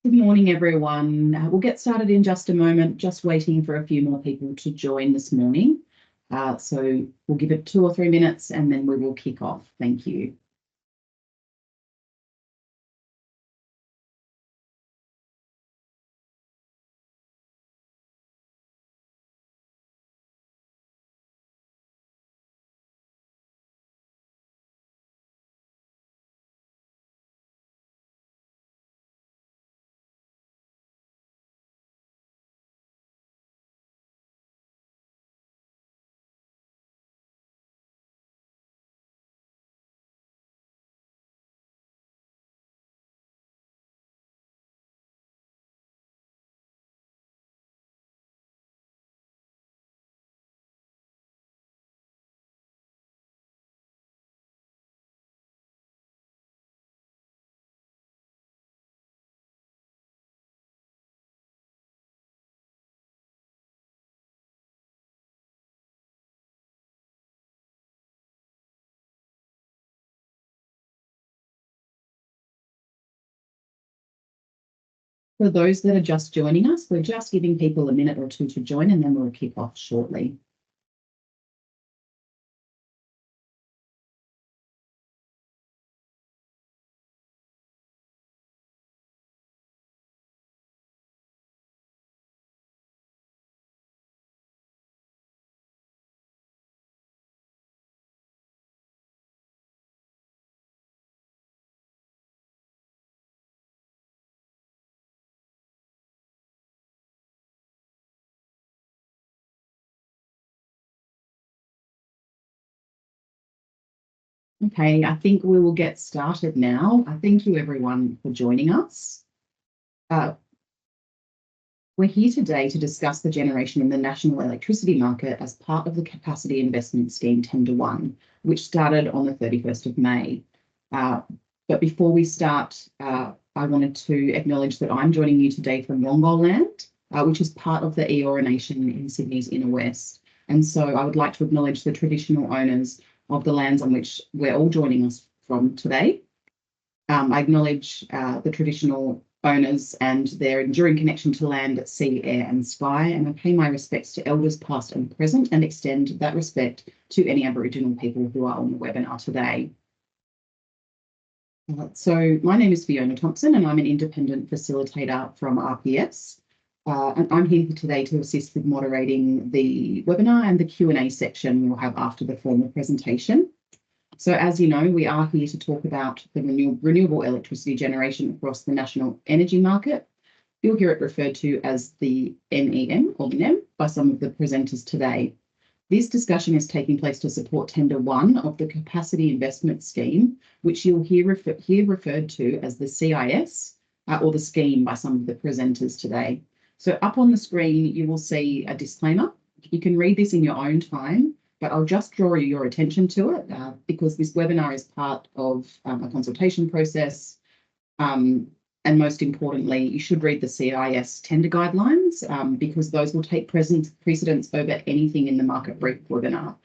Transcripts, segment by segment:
Good morning, everyone. We'll get started in just a moment, just waiting for a few more people to join this morning. So we'll give it 2 or 3 minutes and then we will kick off. Thank you. For those that are just joining us, we're just giving people a minute or two to join and then we'll kick off shortly. Okay, I think we will get started now. Thank you everyone for joining us. We're here today to discuss the generation in the national electricity market as part of the Capacity Investment Scheme Tender 1, which started on the 31st of May. But before we start, I wanted to acknowledge that I'm joining you today from Wongal Land, which is part of the Eora Nation in Sydney's inner west. And so I would like to acknowledge the traditional owners of the lands on which we're all joining us from today. I acknowledge the traditional owners and their enduring connection to land, sea, air and sky, and I pay my respects to elders past and present and extend that respect to any Aboriginal people who are on the webinar today. So my name is Fiona Thompson and I'm an independent facilitator from RPS. And I'm here today to assist with moderating the webinar and the Q&A section we'll have after the formal presentation. So as you know, we are here to talk about the renewable electricity generation across the national energy market. You'll hear it referred to as the NEM or NEM by some of the presenters today. This discussion is taking place to support Tender 1 of the Capacity Investment Scheme, which you'll hear referred to as the CIS or the scheme by some of the presenters today. So up on the screen, you will see a disclaimer. You can read this in your own time, but I'll just draw your attention to it because this webinar is part of a consultation process. And most importantly, you should read the CIS tender guidelines because those will take precedence over anything in the market brief webinar.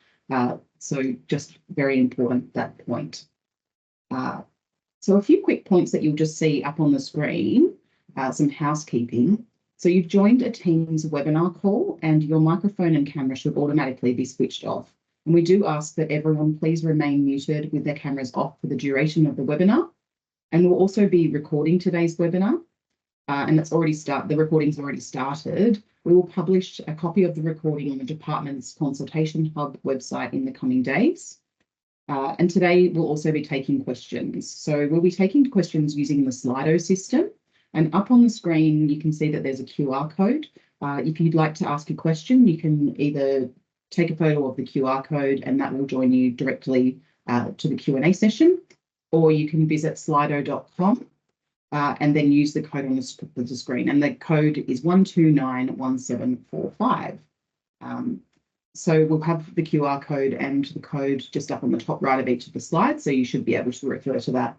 So just very important, that point. So a few quick points that you'll just see up on the screen, some housekeeping. So you've joined a Teams webinar call and your microphone and camera should automatically be switched off. And we do ask that everyone please remain muted with their cameras off for the duration of the webinar. And we'll also be recording today's webinar and the recording's already started. We will publish a copy of the recording on the department's Consultation Hub website in the coming days. And today we'll also be taking questions. So we'll be taking questions using the Slido system. And up on the screen, you can see that there's a QR code. If you'd like to ask a question, you can either take a photo of the QR code and that will join you directly to the Q&A session, or you can visit slido.com and then use the code on the screen. And the code is 1291745. So we'll have the QR code and the code just up on the top right of each of the slides. So you should be able to refer to that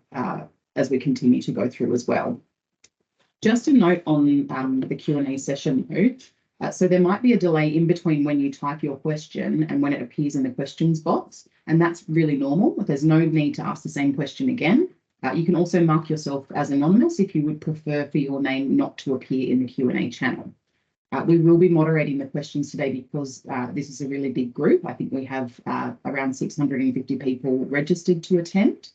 as we continue to go through as well. Just a note on the Q&A session though. So there might be a delay in between when you type your question and when it appears in the questions box, and that's really normal. There's no need to ask the same question again. You can also mark yourself as anonymous if you would prefer for your name not to appear in the Q&A channel. We will be moderating the questions today because this is a really big group. I think we have around 650 people registered to attend.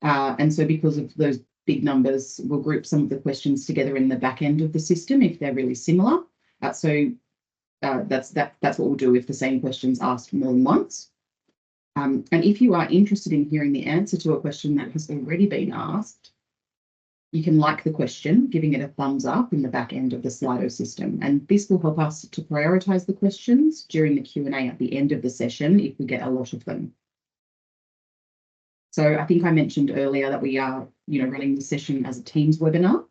And so because of those big numbers, we'll group some of the questions together in the back end of the system if they're really similar. That's what we'll do if the same question's asked more than once. And if you are interested in hearing the answer to a question that has already been asked, you can like the question, giving it a thumbs up in the back end of the Slido system. And this will help us to prioritise the questions during the Q&A at the end of the session if we get a lot of them. So I think I mentioned earlier that we are running the session as a Teams webinar.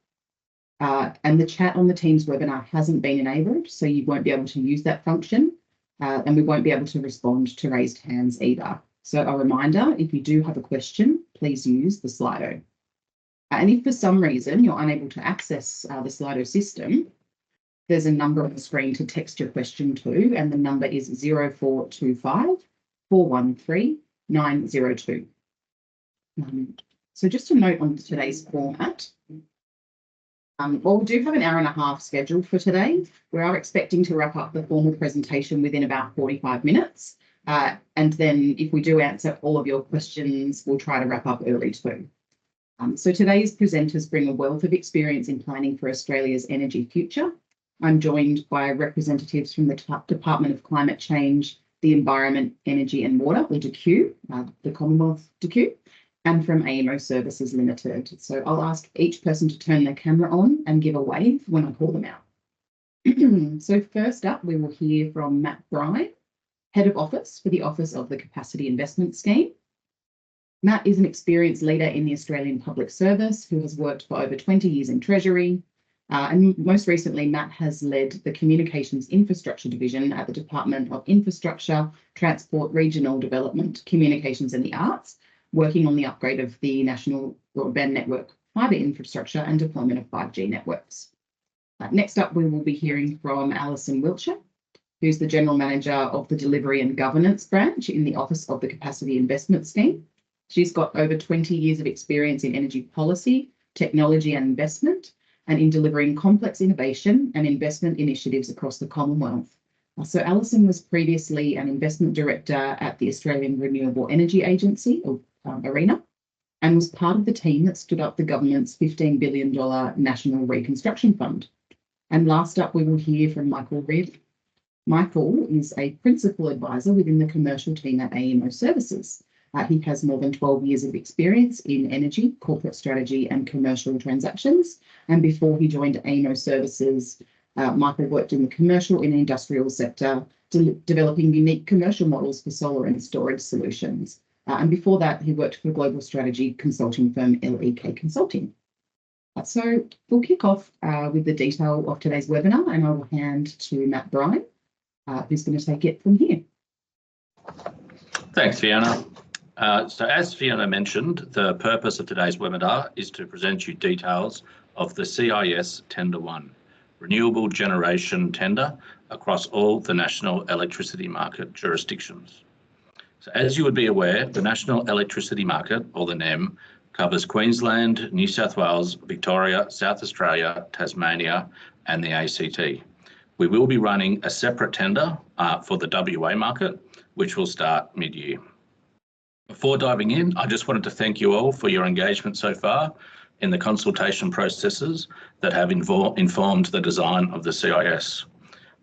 And the chat on the Teams webinar hasn't been enabled, so you won't be able to use that function. And we won't be able to respond to raised hands either. So a reminder, if you do have a question, please use the Slido. And if for some reason you're unable to access the Slido system, there's a number on the screen to text your question to, and the number is 0425 413 902. So just a note on today's format. Well, we do have an hour and a half scheduled for today. We are expecting to wrap up the formal presentation within about 45 minutes. And then if we do answer all of your questions, we'll try to wrap up early too. So today's presenters bring a wealth of experience in planning for Australia's energy future. I'm joined by representatives from the Department of Climate Change, the Environment, Energy and Water, or DECU, the Commonwealth DECU, and from AEMO Services Limited. So I'll ask each person to turn their camera on and give a wave when I call them out. So first up, we will hear from Matt Bryan, Head of Office for the Office of the Capacity Investment Scheme. Matt is an experienced leader in the Australian Public Service who has worked for over 20 years in Treasury. And most recently, Matt has led the Communications Infrastructure Division at the Department of Infrastructure, Transport, Regional Development, Communications and the Arts, working on the upgrade of the National Broadband Network fibre infrastructure and deployment of 5G networks. Next up, we will be hearing from Alison Wiltshire, who's the General Manager of the Delivery and Governance Branch in the Office of the Capacity Investment Scheme. She's got over 20 years of experience in energy policy, technology and investment, and in delivering complex innovation and investment initiatives across the Commonwealth. So Alison was previously an investment director at the Australian Renewable Energy Agency, or ARENA, and was part of the team that stood up the government's $15 billion National Reconstruction Fund. And last up, we will hear from Michael Reid. Michael is a principal advisor within the commercial team at AEMO Services. He has more than 12 years of experience in energy, corporate strategy and commercial transactions. And before he joined AEMO Services, Michael worked in the commercial and industrial sector, developing unique commercial models for solar and storage solutions. And before that, he worked for global strategy consulting firm LEK Consulting. So we'll kick off with the detail of today's webinar, and I will hand to Matt Bryan, who's going to take it from here. Thanks, Fiona. So as Fiona mentioned, the purpose of today's webinar is to present you details of the CIS Tender 1, Renewable Generation Tender across all the national electricity market jurisdictions. So as you would be aware, the National Electricity Market, or the NEM, covers Queensland, New South Wales, Victoria, South Australia, Tasmania and the ACT. We will be running a separate tender for the WA market, which will start mid-year. Before diving in, I just wanted to thank you all for your engagement so far in the consultation processes that have informed the design of the CIS.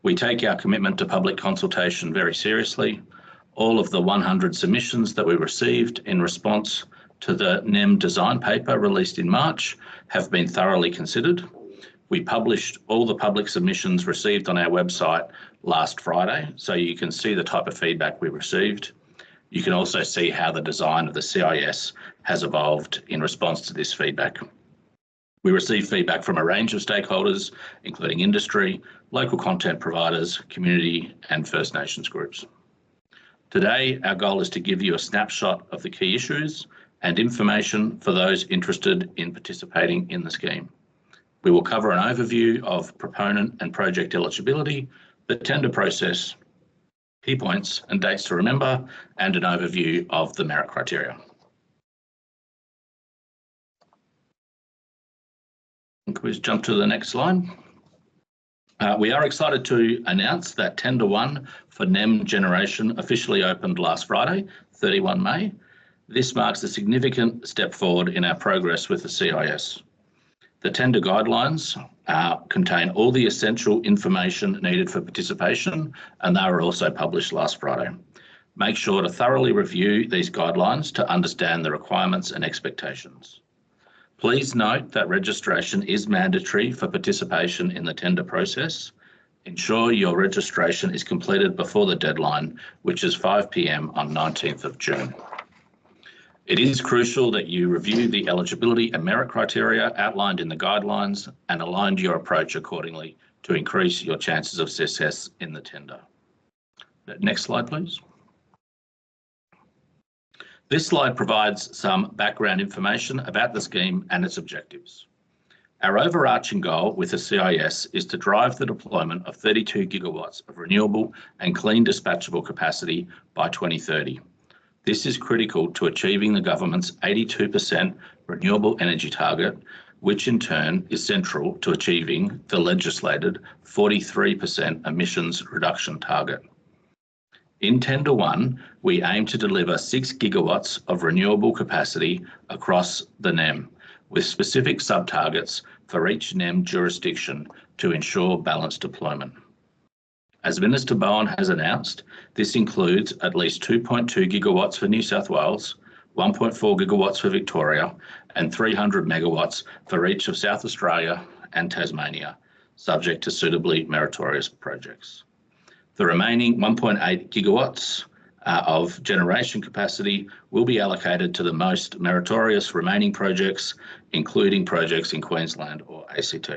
We take our commitment to public consultation very seriously. All of the 100 submissions that we received in response to the NEM design paper released in March have been thoroughly considered. We published all the public submissions received on our website last Friday, so you can see the type of feedback we received. You can also see how the design of the CIS has evolved in response to this feedback. We received feedback from a range of stakeholders, including industry, local content providers, community and First Nations groups. Today, our goal is to give you a snapshot of the key issues and information for those interested in participating in the scheme. We will cover an overview of proponent and project eligibility, the tender process, key points and dates to remember, and an overview of the merit criteria. Can we jump to the next slide? We are excited to announce that Tender 1 for NEM generation officially opened last Friday, 31 May. This marks a significant step forward in our progress with the CIS. The tender guidelines contain all the essential information needed for participation, and they were also published last Friday. Make sure to thoroughly review these guidelines to understand the requirements and expectations. Please note that registration is mandatory for participation in the tender process. Ensure your registration is completed before the deadline, which is 5 p.m. on 19th of June. It is crucial that you review the eligibility and merit criteria outlined in the guidelines and align your approach accordingly to increase your chances of success in the tender. Next slide, please. This slide provides some background information about the scheme and its objectives. Our overarching goal with the CIS is to drive the deployment of 32 gigawatts of renewable and clean dispatchable capacity by 2030. This is critical to achieving the government's 82% renewable energy target, which in turn is central to achieving the legislated 43% emissions reduction target. In Tender 1, we aim to deliver 6 gigawatts of renewable capacity across the NEM, with specific sub-targets for each NEM jurisdiction to ensure balanced deployment. As Minister Bowen has announced, this includes at least 2.2 gigawatts for New South Wales, 1.4 gigawatts for Victoria, and 300 megawatts for each of South Australia and Tasmania, subject to suitably meritorious projects. The remaining 1.8 gigawatts of generation capacity will be allocated to the most meritorious remaining projects, including projects in Queensland or ACT.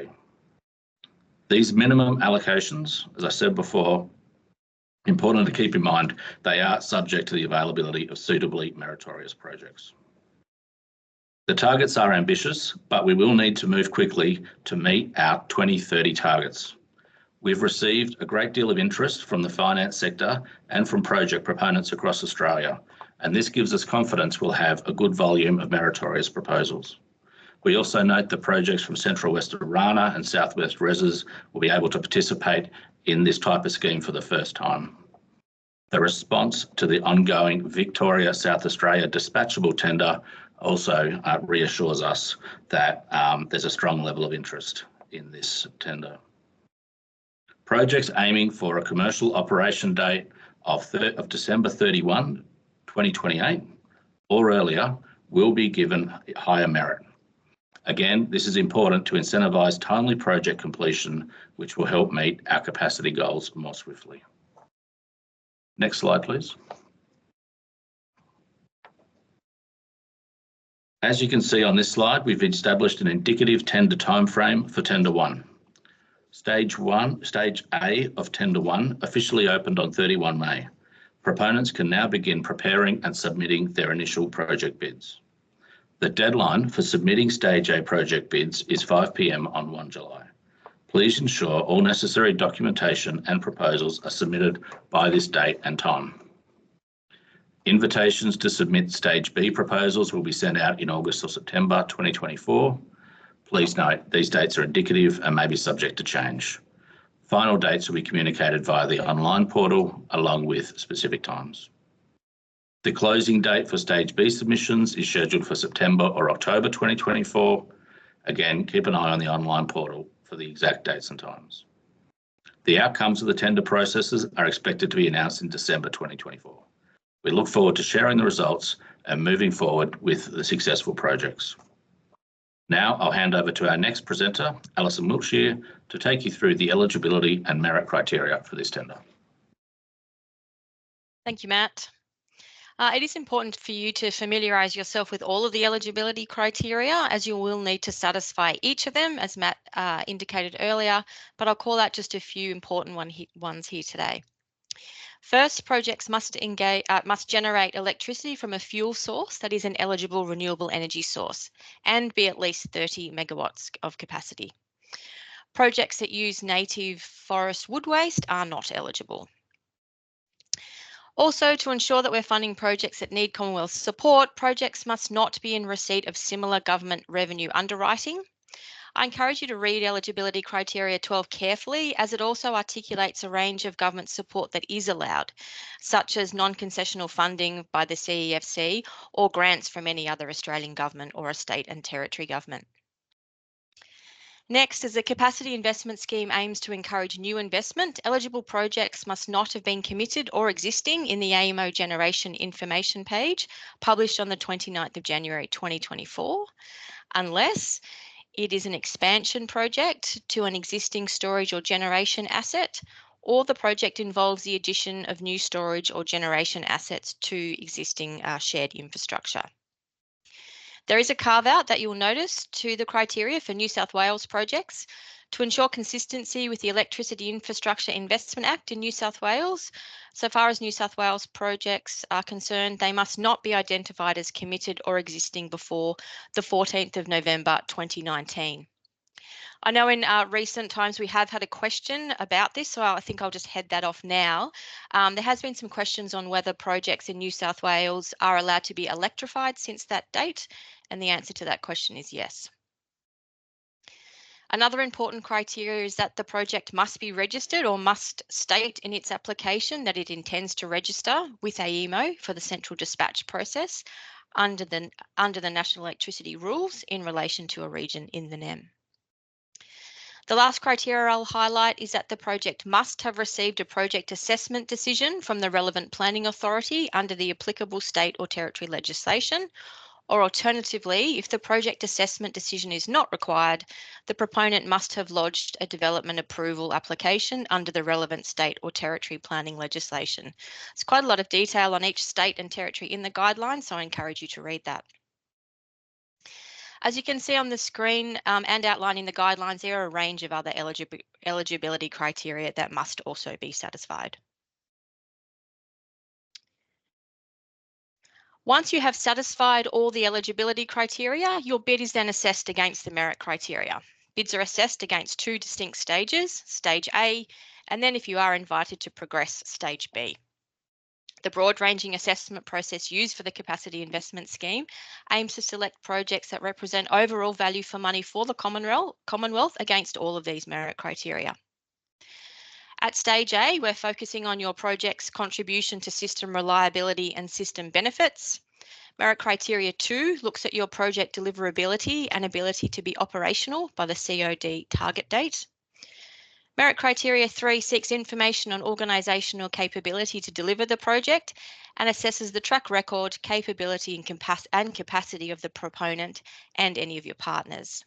These minimum allocations, as I said before, important to keep in mind, they are subject to the availability of suitably meritorious projects. The targets are ambitious, but we will need to move quickly to meet our 2030 targets. We've received a great deal of interest from the finance sector and from project proponents across Australia, and this gives us confidence we'll have a good volume of meritorious proposals. We also note that projects from Central West Orana and Southwest Reses will be able to participate in this type of scheme for the first time. The response to the ongoing Victoria South Australia dispatchable tender also reassures us that there's a strong level of interest in this tender. Projects aiming for a commercial operation date of December 31, 2028 or earlier will be given higher merit. Again, this is important to incentivise timely project completion, which will help meet our capacity goals more swiftly. Next slide, please. As you can see on this slide, we've established an indicative tender timeframe for Tender 1. Stage A of Tender 1 officially opened on 31 May. Proponents can now begin preparing and submitting their initial project bids. The deadline for submitting Stage A project bids is 5 p.m. on 1 July. Please ensure all necessary documentation and proposals are submitted by this date and time. Invitations to submit Stage B proposals will be sent out in August or September 2024. Please note, these dates are indicative and may be subject to change. Final dates will be communicated via the online portal along with specific times. The closing date for Stage B submissions is scheduled for September or October 2024. Again, keep an eye on the online portal for the exact dates and times. The outcomes of the tender processes are expected to be announced in December 2024. We look forward to sharing the results and moving forward with the successful projects. Now I'll hand over to our next presenter, Alison Wiltshire, to take you through the eligibility and merit criteria for this tender. Thank you, Matt. It is important for you to familiarise yourself with all of the eligibility criteria, as you will need to satisfy each of them, as Matt indicated earlier, but I'll call out just a few important ones here today. First, projects must generate electricity from a fuel source that is an eligible renewable energy source and be at least 30 megawatts of capacity. Projects that use native forest wood waste are not eligible. Also, to ensure that we're funding projects that need Commonwealth support, projects must not be in receipt of similar government revenue underwriting. I encourage you to read eligibility criteria 12 carefully, as it also articulates a range of government support that is allowed, such as non-concessional funding by the CEFC or grants from any other Australian government or a state and territory government. Next, as the Capacity Investment Scheme aims to encourage new investment, eligible projects must not have been committed or existing in the AEMO Generation Information page published on the 29th of January 2024, unless it is an expansion project to an existing storage or generation asset, or the project involves the addition of new storage or generation assets to existing shared infrastructure. There is a carve out that you'll notice to the criteria for New South Wales projects to ensure consistency with the Electricity Infrastructure Investment Act in New South Wales. So far as New South Wales projects are concerned, they must not be identified as committed or existing before the 14th of November 2019. I know in recent times we have had a question about this, so I think I'll just head that off now. There has been some questions on whether projects in New South Wales are allowed to be electrified since that date, and the answer to that question is yes. Another important criteria is that the project must be registered or must state in its application that it intends to register with AEMO for the central dispatch process under the National Electricity Rules in relation to a region in the NEM. The last criteria I'll highlight is that the project must have received a project assessment decision from the relevant planning authority under the applicable state or territory legislation, or alternatively, if the project assessment decision is not required, the proponent must have lodged a development approval application under the relevant state or territory planning legislation. There's quite a lot of detail on each state and territory in the guidelines, so I encourage you to read that. As you can see on the screen and outlining the guidelines, there are a range of other eligibility criteria that must also be satisfied. Once you have satisfied all the eligibility criteria, your bid is then assessed against the merit criteria. Bids are assessed against two distinct stages, Stage A, and then if you are invited to progress, Stage B. The broad-ranging assessment process used for the Capacity Investment Scheme aims to select projects that represent overall value for money for the Commonwealth against all of these merit criteria. At Stage A, we're focusing on your project's contribution to system reliability and system benefits. Merit Criteria 2 looks at your project deliverability and ability to be operational by the COD target date. Merit Criteria 3 seeks information on organisational capability to deliver the project and assesses the track record, capability and capacity of the proponent and any of your partners.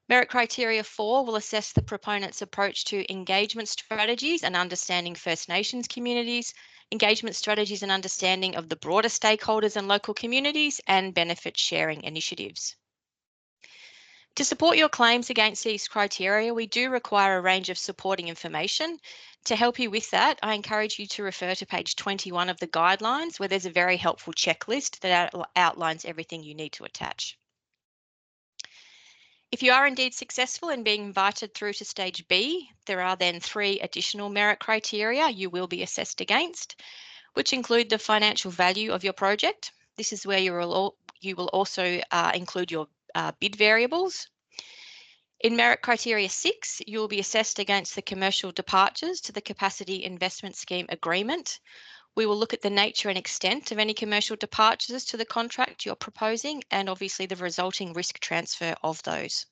Merit Criteria 4 will assess the proponent's approach to engagement strategies and understanding First Nations communities, engagement strategies and understanding of the broader stakeholders and local communities, and benefit sharing initiatives. To support your claims against these criteria, we do require a range of supporting information. To help you with that, I encourage you to refer to page 21 of the guidelines, where there's a very helpful checklist that outlines everything you need to attach. If you are indeed successful in being invited through to Stage B, there are then 3 additional merit criteria you will be assessed against, which include the financial value of your project. This is where you will also include your bid variables. In Merit Criteria 6, you will be assessed against the commercial departures to the Capacity Investment Scheme agreement. We will look at the nature and extent of any commercial departures to the contract you're proposing and obviously the resulting risk transfer of those.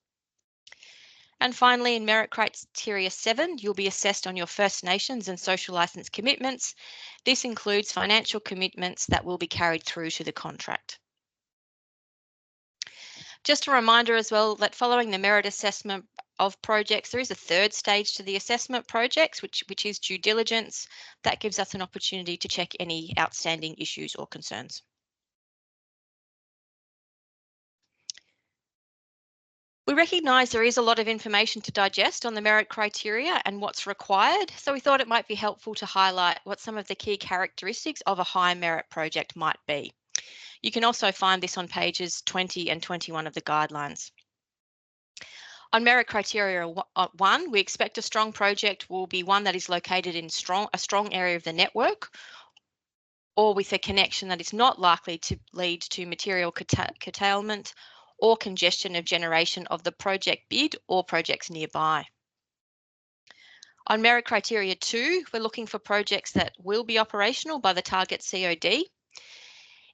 And finally, in Merit Criteria 7, you'll be assessed on your First Nations and social licence commitments. This includes financial commitments that will be carried through to the contract. Just a reminder as well that following the merit assessment of projects, there is a third stage to the assessment projects, which is due diligence. That gives us an opportunity to check any outstanding issues or concerns. We recognise there is a lot of information to digest on the merit criteria and what's required, so we thought it might be helpful to highlight what some of the key characteristics of a high merit project might be. You can also find this on pages 20 and 21 of the guidelines. On Merit Criteria 1, we expect a strong project will be one that is located in a strong area of the network or with a connection that is not likely to lead to material curtailment or congestion of generation of the project bid or projects nearby. On merit criteria 2, we're looking for projects that will be operational by the target COD.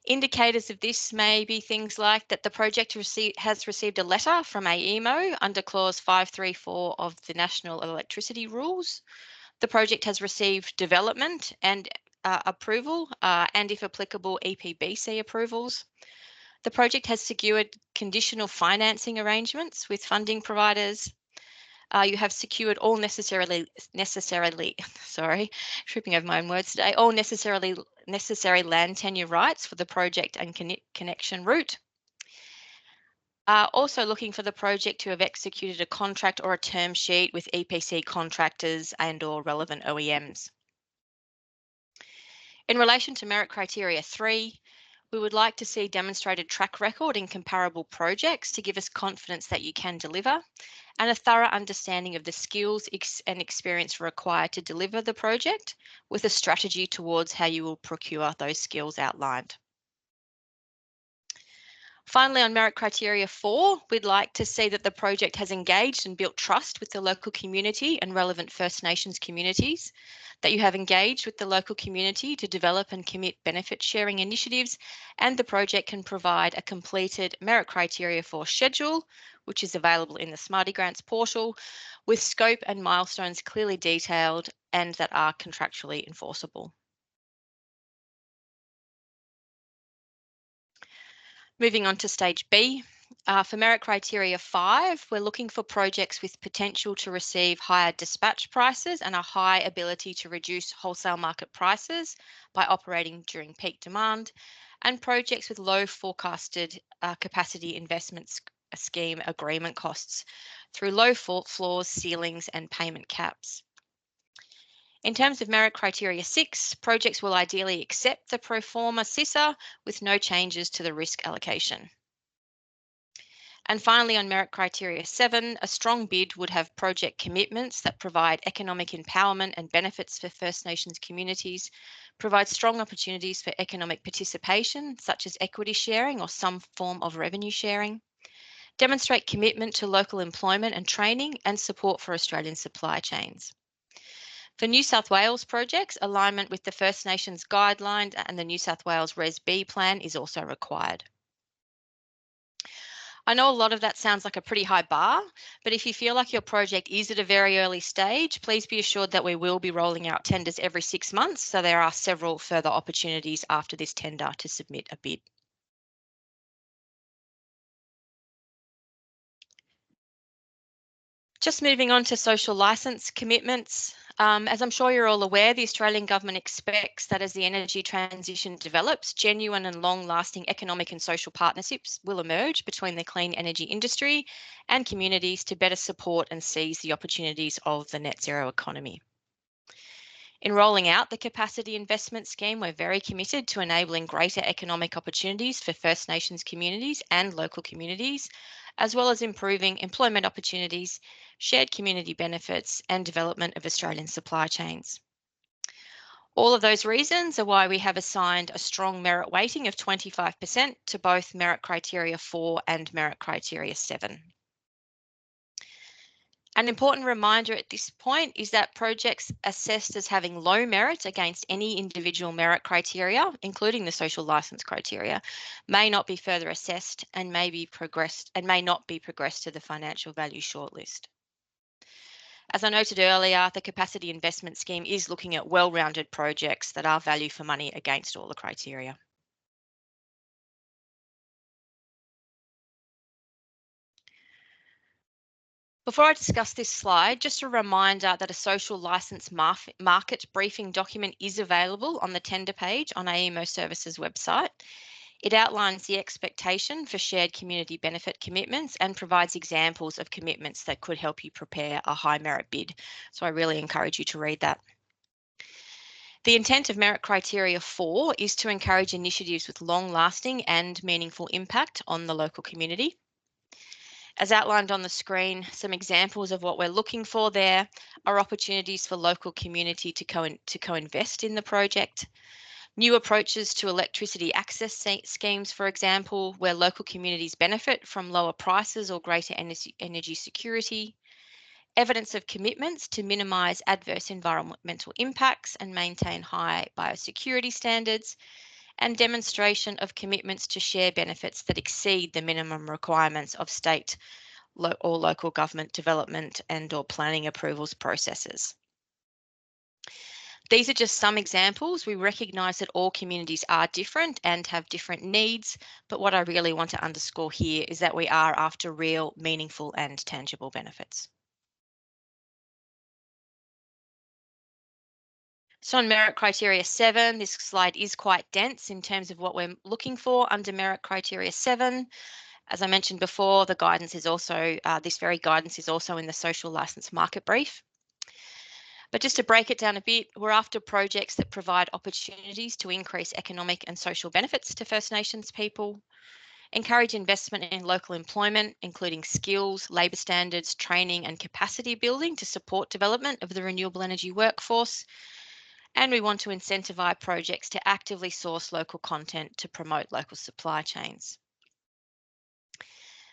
Indicators of this may be things like that the project has received a letter from AEMO under clause 534 of the National Electricity Rules. The project has received development and approval, and if applicable, EPBC approvals. The project has secured conditional financing arrangements with funding providers. You have secured all necessary, tripping over my own words today, all necessary land tenure rights for the project and connection route. Also looking for the project to have executed a contract or a term sheet with EPC contractors and or relevant OEMs. In relation to merit criteria 3, we would like to see demonstrated track record in comparable projects to give us confidence that you can deliver, and a thorough understanding of the skills and experience required to deliver the project, with a strategy towards how you will procure those skills outlined. Finally, on merit criteria 4, we'd like to see that the project has engaged and built trust with the local community and relevant First Nations communities, that you have engaged with the local community to develop and commit benefit sharing initiatives, and the project can provide a completed merit criteria 4 schedule, which is available in the Smarty Grants portal, with scope and milestones clearly detailed and that are contractually enforceable. Moving on to stage B, for merit criteria 5, we're looking for projects with potential to receive higher dispatch prices and a high ability to reduce wholesale market prices by operating during peak demand, and projects with low forecasted capacity investment scheme agreement costs through low floors, ceilings, and payment caps. In terms of merit criteria 6, projects will ideally accept the pro forma CISA with no changes to the risk allocation. And finally, on merit criteria 7, a strong bid would have project commitments that provide economic empowerment and benefits for First Nations communities, provide strong opportunities for economic participation, such as equity sharing or some form of revenue sharing, demonstrate commitment to local employment and training, and support for Australian supply chains. For New South Wales projects, alignment with the First Nations guideline and the New South Wales Res B plan is also required. I know a lot of that sounds like a pretty high bar, but if you feel like your project is at a very early stage, please be assured that we will be rolling out tenders every 6 months, so there are several further opportunities after this tender to submit a bid. Just moving on to social licence commitments. As I'm sure you're all aware, the Australian government expects that as the energy transition develops, genuine and long-lasting economic and social partnerships will emerge between the clean energy industry and communities to better support and seize the opportunities of the net zero economy. In rolling out the capacity investment scheme, we're very committed to enabling greater economic opportunities for First Nations communities and local communities, as well as improving employment opportunities, shared community benefits, and development of Australian supply chains. All of those reasons are why we have assigned a strong merit weighting of 25% to both merit criteria 4 and merit criteria 7. An important reminder at this point is that projects assessed as having low merit against any individual merit criteria, including the social licence criteria, may not be further assessed and may not be progressed to the financial value shortlist. As I noted earlier, the capacity investment scheme is looking at well-rounded projects that are value for money against all the criteria. Before I discuss this slide, just a reminder that a social licence market briefing document is available on the tender page on AEMO Services website. It outlines the expectation for shared community benefit commitments and provides examples of commitments that could help you prepare a high merit bid. So I really encourage you to read that. The intent of merit criteria 4 is to encourage initiatives with long-lasting and meaningful impact on the local community. As outlined on the screen, some examples of what we're looking for there are opportunities for local community to co-invest in the project, New approaches to electricity access schemes, for example, where local communities benefit from lower prices or greater energy security. Evidence of commitments to minimise adverse environmental impacts and maintain high biosecurity standards, and demonstration of commitments to share benefits that exceed the minimum requirements of state or local government development and/or planning approvals processes. These are just some examples. We recognise that all communities are different and have different needs, but what I really want to underscore here is that we are after real, meaningful and tangible benefits. So on merit criteria 7, this slide is quite dense in terms of what we're looking for under merit criteria 7. As I mentioned before, the guidance is also, this very guidance is also in the social licence market brief. But just to break it down a bit, we're after projects that provide opportunities to increase economic and social benefits to First Nations people, encourage investment in local employment, including skills, labour standards, training and capacity building to support development of the renewable energy workforce. And we want to incentivise projects to actively source local content to promote local supply chains.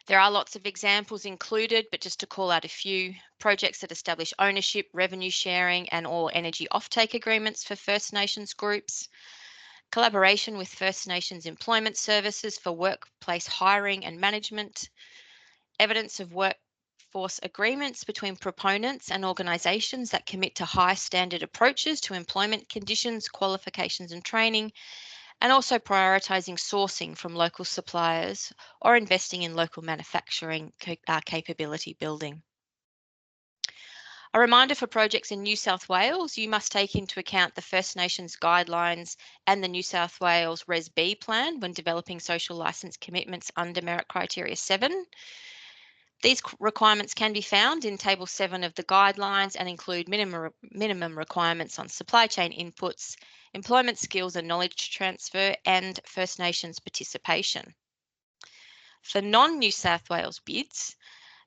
There are lots of examples included, but just to call out a few, projects that establish ownership, revenue sharing and or energy offtake agreements for First Nations groups, collaboration with First Nations employment services for workplace hiring and management, evidence of workforce agreements between proponents and organisations that commit to high standard approaches to employment conditions, qualifications and training, and also prioritising sourcing from local suppliers or investing in local manufacturing capability building. A reminder for projects in New South Wales, you must take into account the First Nations guidelines and the New South Wales Res B plan when developing social licence commitments under merit criteria 7. These requirements can be found in Table 7 of the guidelines and include minimum requirements on supply chain inputs, employment skills and knowledge transfer, and First Nations participation. For non-New South Wales bids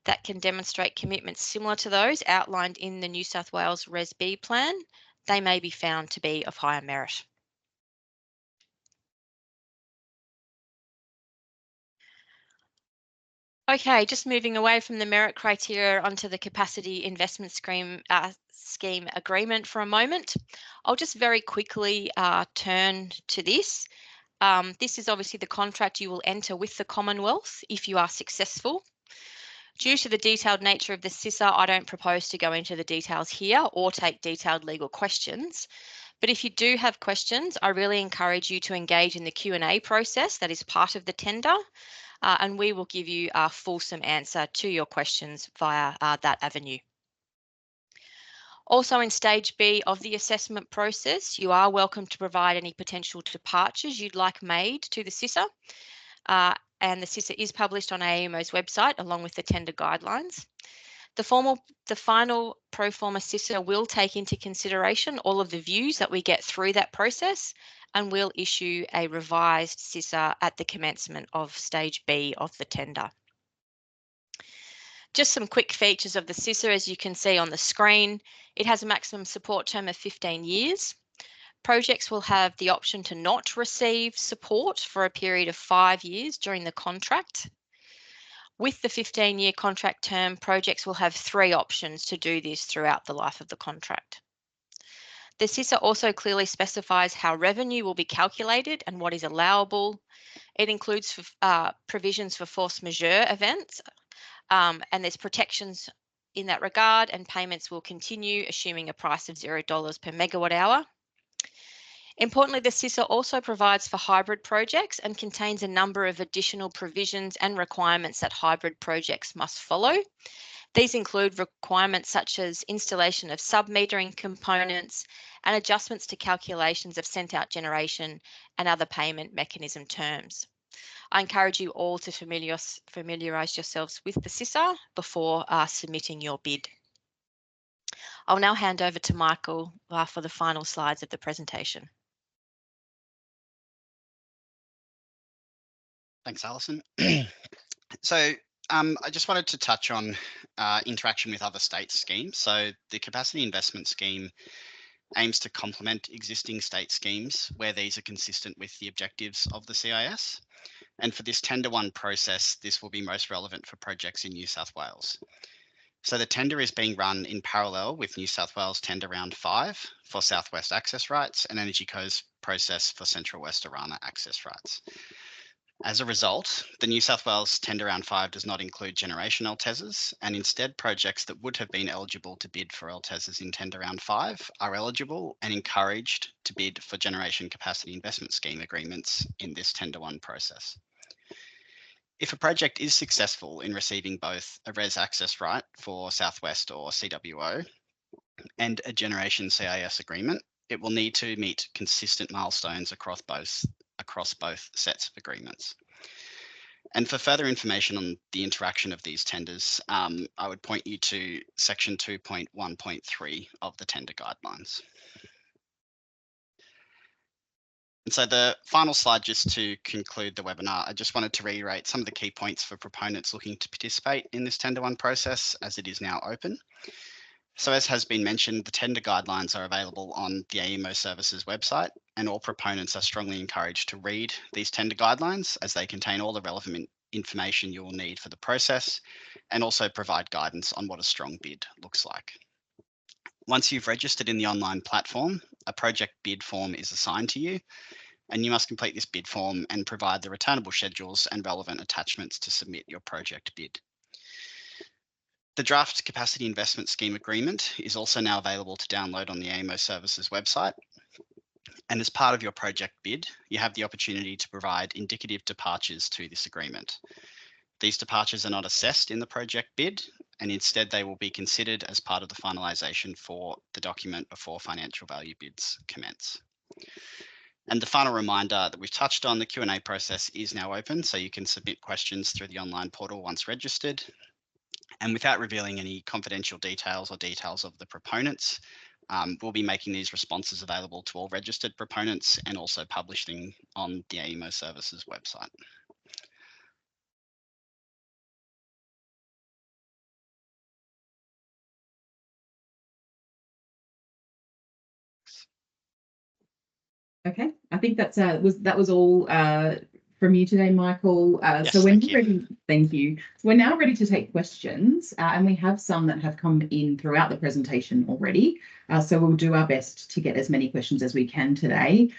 that can demonstrate commitments similar to those outlined in the New South Wales Res B plan, they may be found to be of higher merit. Okay, just moving away from the merit criteria onto the capacity investment scheme agreement for a moment. I'll just very quickly turn to this. This is obviously the contract you will enter with the Commonwealth if you are successful. Due to the detailed nature of the CISA, I don't propose to go into the details here or take detailed legal questions. But if you do have questions, I really encourage you to engage in the Q&A process that is part of the tender. And we will give you a fulsome answer to your questions via that avenue. Also in stage B of the assessment process, you are welcome to provide any potential departures you'd like made to the CISA. And the CISA is published on AEMO's website along with the tender guidelines. The final pro forma CISA will take into consideration all of the views that we get through that process, and we'll issue a revised CISA at the commencement of stage B of the tender. Just some quick features of the CISA, as you can see on the screen. It has a maximum support term of 15 years. Projects will have the option to not receive support for a period of 5 years during the contract. With the 15-year contract term, projects will have 3 options to do this throughout the life of the contract. The CISA also clearly specifies how revenue will be calculated and what is allowable. It includes provisions for force majeure events, and there's protections in that regard, and payments will continue assuming a price of $0 per megawatt hour. Importantly, the CISA also provides for hybrid projects and contains a number of additional provisions and requirements that hybrid projects must follow. These include requirements such as installation of sub-metering components and adjustments to calculations of sent-out generation and other payment mechanism terms. I encourage you all to familiarise yourselves with the CISA before submitting your bid. I'll now hand over to Michael for the final slides of the presentation. Thanks, Alison. So I just wanted to touch on interaction with other state schemes. So the capacity investment scheme aims to complement existing state schemes where these are consistent with the objectives of the CIS. And for this Tender 1 process, this will be most relevant for projects in New South Wales. So the tender is being run in parallel with New South Wales Tender Round 5 for Southwest access rights and Energy Co's process for Central West Orana access rights. As a result, the New South Wales Tender Round 5 does not include generation LTESs, and instead projects that would have been eligible to bid for LTESs in Tender Round 5 are eligible and encouraged to bid for Generation Capacity Investment Scheme agreements in this Tender 1 process. If a project is successful in receiving both a RES access right for Southwest or CWO and a Generation CIS agreement, it will need to meet consistent milestones across both sets of agreements. And for further information on the interaction of these tenders, I would point you to section 2.1.3 of the tender guidelines. And so the final slide, just to conclude the webinar, I just wanted to reiterate some of the key points for proponents looking to participate in this Tender 1 process as it is now open. So as has been mentioned, the tender guidelines are available on the AEMO Services website, and all proponents are strongly encouraged to read these tender guidelines as they contain all the relevant information you will need for the process and also provide guidance on what a strong bid looks like. Once you've registered in the online platform, a project bid form is assigned to you, and you must complete this bid form and provide the returnable schedules and relevant attachments to submit your project bid. The draft Capacity Investment Scheme Agreement is also now available to download on the AEMO Services website. And as part of your project bid, you have the opportunity to provide indicative departures to this agreement. These departures are not assessed in the project bid, and instead they will be considered as part of the finalisation for the document before financial value bids commence. And the final reminder that we've touched on, the Q&A process is now open, so you can submit questions through the online portal once registered. And without revealing any confidential details or details of the proponents, we'll be making these responses available to all registered proponents and also publishing on the AEMO Services website. Okay, I think that was all from you today, Michael. Yes, so we're thank you. ready. Thank you. So we're now ready to take questions, and we have some that have come in throughout the presentation already. So we'll do our best to get as many questions as we can today.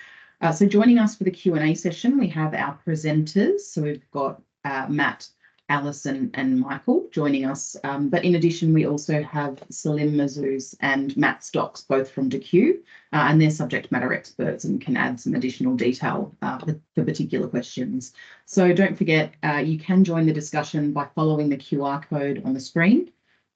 So joining us for the Q&A session, we have our presenters. So we've got Matt, Alison and Michael joining us. But in addition, we also have Salim Mazzouz and Matt Stocks, both from DQ, and they're subject matter experts and can add some additional detail for particular questions. So don't forget, you can join the discussion by following the QR code on the screen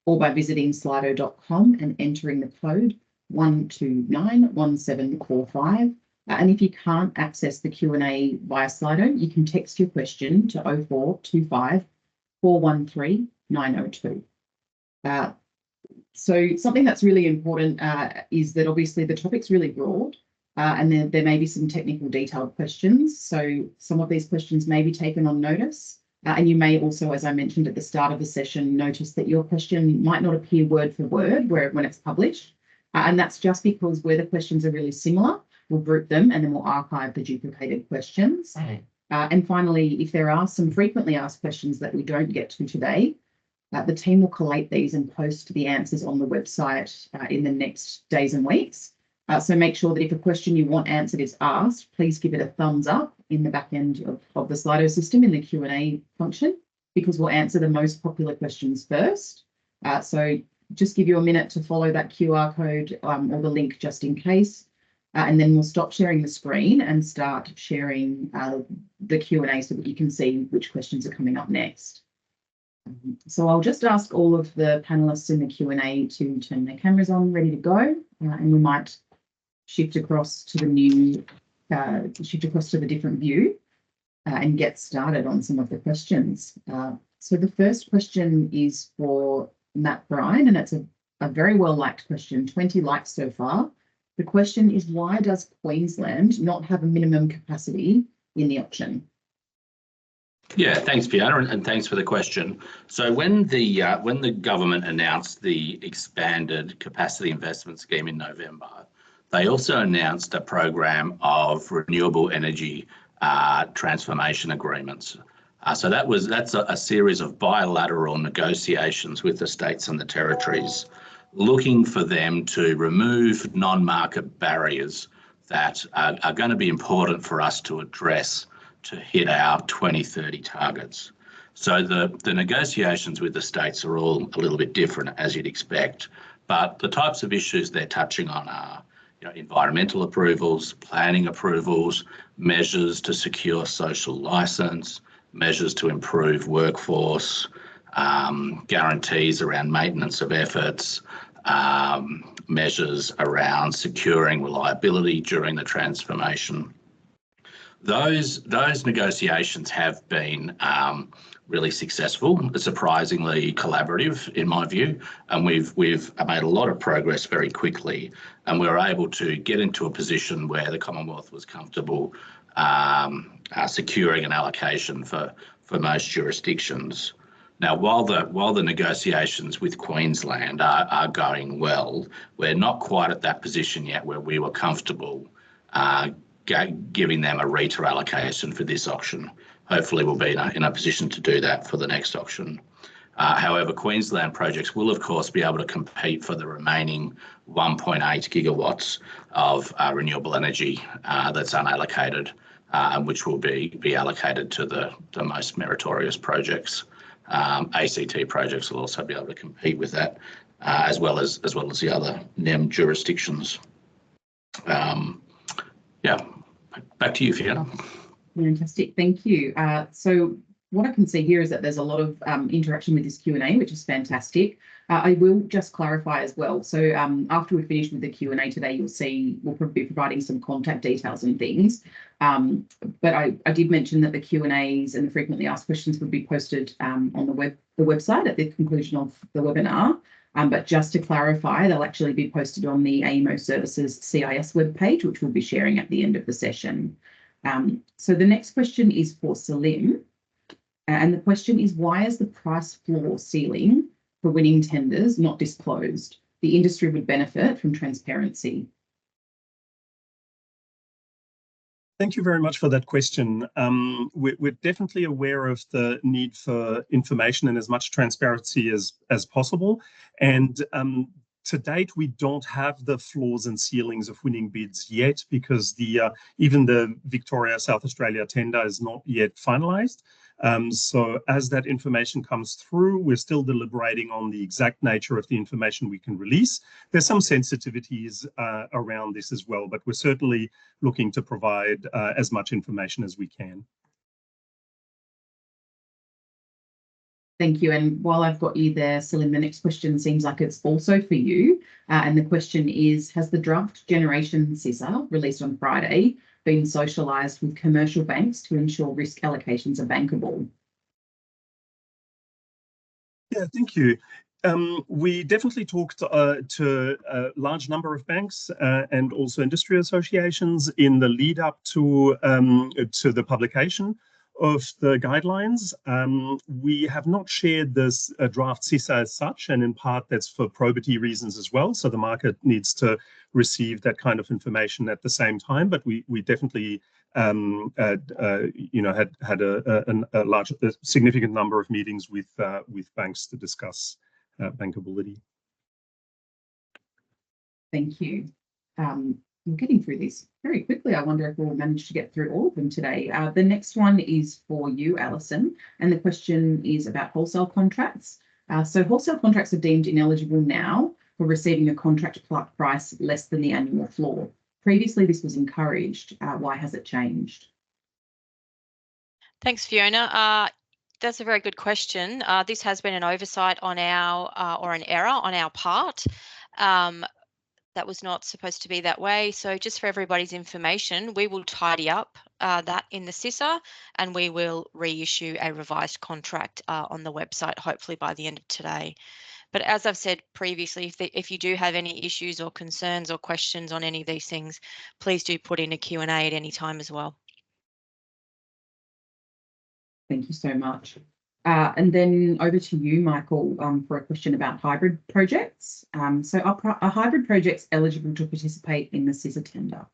or by visiting slido.com and entering the code 1291745. And if you can't access the Q&A via Slido, you can text your question to 0425 413 902. So something that's really important is that obviously the topic's really broad and there may be some technical detailed questions. So some of these questions may be taken on notice. And you may also, as I mentioned at the start of the session, notice that your question might not appear word for word when it's published. And that's just because where the questions are really similar, we'll group them and then we'll archive the duplicated questions. And finally, if there are some frequently asked questions that we don't get to today, the team will collate these and post the answers on the website in the next days and weeks. So make sure that if a question you want answered is asked, please give it a thumbs up in the back end of the Slido system in the Q&A function, because we'll answer the most popular questions first. So just give you a minute to follow that QR code or the link just in case. And then we'll stop sharing the screen and start sharing the Q&A so that you can see which questions are coming up next. So I'll just ask all of the panelists in the Q&A to turn their cameras on, ready to go, and we might shift across to the different view and get started on some of the questions. So the first question is for Matt Bryan, and it's a very well-liked question, 20 likes so far. The question is, why does Queensland not have a minimum capacity in the auction? Yeah, thanks, Fiona, and thanks for the question. So when the government announced the expanded capacity investment scheme in November, They also announced a program of renewable energy transformation agreements. So that's a series of bilateral negotiations with the states and the territories, looking for them to remove non-market barriers that are going to be important for us to address to hit our 2030 targets. So the negotiations with the states are all a little bit different, as you'd expect, but the types of issues they're touching on are environmental approvals, planning approvals, measures to secure social licence, measures to improve workforce, guarantees around maintenance of efforts, measures around securing reliability during the transformation. Those negotiations have been really successful, surprisingly collaborative in my view, and we've made a lot of progress very quickly, and we were able to get into a position where the Commonwealth was comfortable securing an allocation for most jurisdictions. Now, while the negotiations with Queensland are going well, we're not quite at that position yet where we were comfortable giving them a RETA allocation for this auction. Hopefully we'll be in a position to do that for the next auction. However, Queensland projects will of course be able to compete for the remaining 1.8 gigawatts of renewable energy that's unallocated, and which will be allocated to the most meritorious projects. ACT projects will also be able to compete with that, as well as the other NEM jurisdictions. Yeah, back to you, Fiona. Fantastic, thank you. So what I can see here is that there's a lot of interaction with this Q&A, which is fantastic. I will just clarify as well. So after we finish with the Q&A today, you'll see we'll be providing some contact details and things. But I did mention that the Q&As and the frequently asked questions would be posted on the website at the conclusion of the webinar. But just to clarify, they'll actually be posted on the AEMO Services CIS webpage, which we'll be sharing at the end of the session. So the next question is for Salim. And the question is, why is the price floor ceiling for winning tenders not disclosed? The industry would benefit from transparency. Thank you very much for that question. We're definitely aware of the need for information and as much transparency as possible. And to date, we don't have the floors and ceilings of winning bids yet, because even the Victoria South Australia tender is not yet finalised. So as that information comes through, we're still deliberating on the exact nature of the information we can release. There's some sensitivities around this as well, but we're certainly looking to provide as much information as we can. Thank you. And while I've got you there, Salim, the next question seems like it's also for you. And the question is, has the draft generation CISA released on Friday been socialised with commercial banks to ensure risk allocations are bankable? Yeah, thank you. We definitely talked to a large number of banks and also industry associations in the lead up to the publication of the guidelines. We have not shared this draft CISA as such, and in part that's for probity reasons as well. So the market needs to receive that kind of information at the same time. But we definitely had a significant number of meetings with banks to discuss bankability. Thank you. We're getting through this very quickly. I wonder if we'll manage to get through all of them today. The next one is for you, Alison, and the question is about wholesale contracts. So wholesale contracts are deemed ineligible now for receiving a contract price less than the annual floor. Previously, this was encouraged. Why has it changed? Thanks, Fiona. That's a very good question. This has been an oversight on or an error on our part. That was not supposed to be that way. So just for everybody's information, we will tidy up that in the CISA, and we will reissue a revised contract on the website, hopefully by the end of today. But as I've said previously, if you do have any issues or concerns or questions on any of these things, please do put in a Q&A at any time as well. Thank you so much. And then over to you, Michael, for a question about hybrid projects. So are hybrid projects eligible to participate in the CISA tender?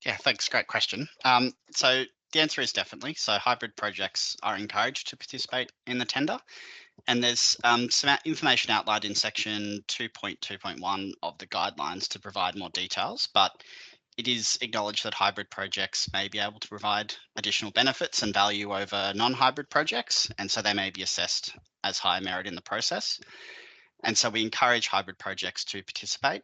Yeah, thanks. Great question. So the answer is definitely. So hybrid projects are encouraged to participate in the tender. And there's some information outlined in section 2.2.1 of the guidelines to provide more details, but it is acknowledged that hybrid projects may be able to provide additional benefits and value over non-hybrid projects, and so they may be assessed as high merit in the process. And so we encourage hybrid projects to participate.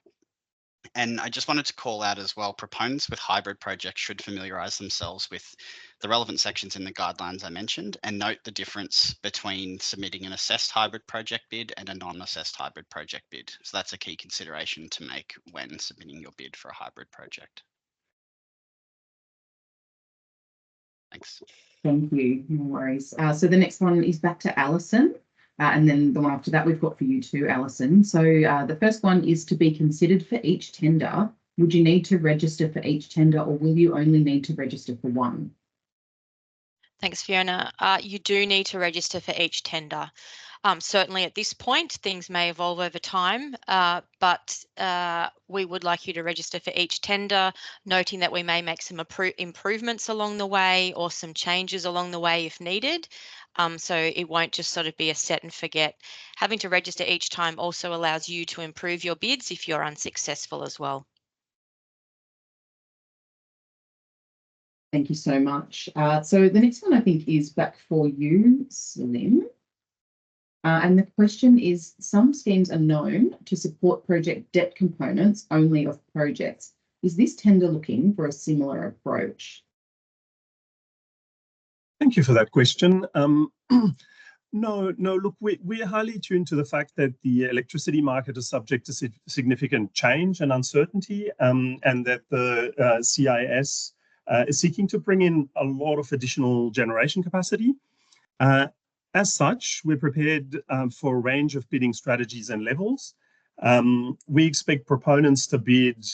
And I just wanted to call out as well, proponents with hybrid projects should familiarise themselves with the relevant sections in the guidelines I mentioned and note the difference between submitting an assessed hybrid project bid and a non-assessed hybrid project bid. So that's a key consideration to make when submitting your bid for a hybrid project. Thanks. Thank you. No worries. So the next one is back to Alison. And then the one after that we've got for you too, Alison. So the first one is to be considered for each tender. Would you need to register for each tender or will you only need to register for one? Thanks, Fiona. You do need to register for each tender. Certainly at this point, things may evolve over time, but we would like you to register for each tender, noting that we may make some improvements along the way or some changes along the way if needed. So it won't just sort of be a set and forget. Having to register each time also allows you to improve your bids if you're unsuccessful as well. Thank you so much. So the next one I think is back for you, Slim. And the question is, some schemes are known to support project debt components only of projects. Is this tender looking for a similar approach? Thank you for that question. No, look, we're highly tuned to the fact that the electricity market is subject to significant change and uncertainty, and that the CIS is seeking to bring in a lot of additional generation capacity. As such, we're prepared for a range of bidding strategies and levels. We expect proponents to bid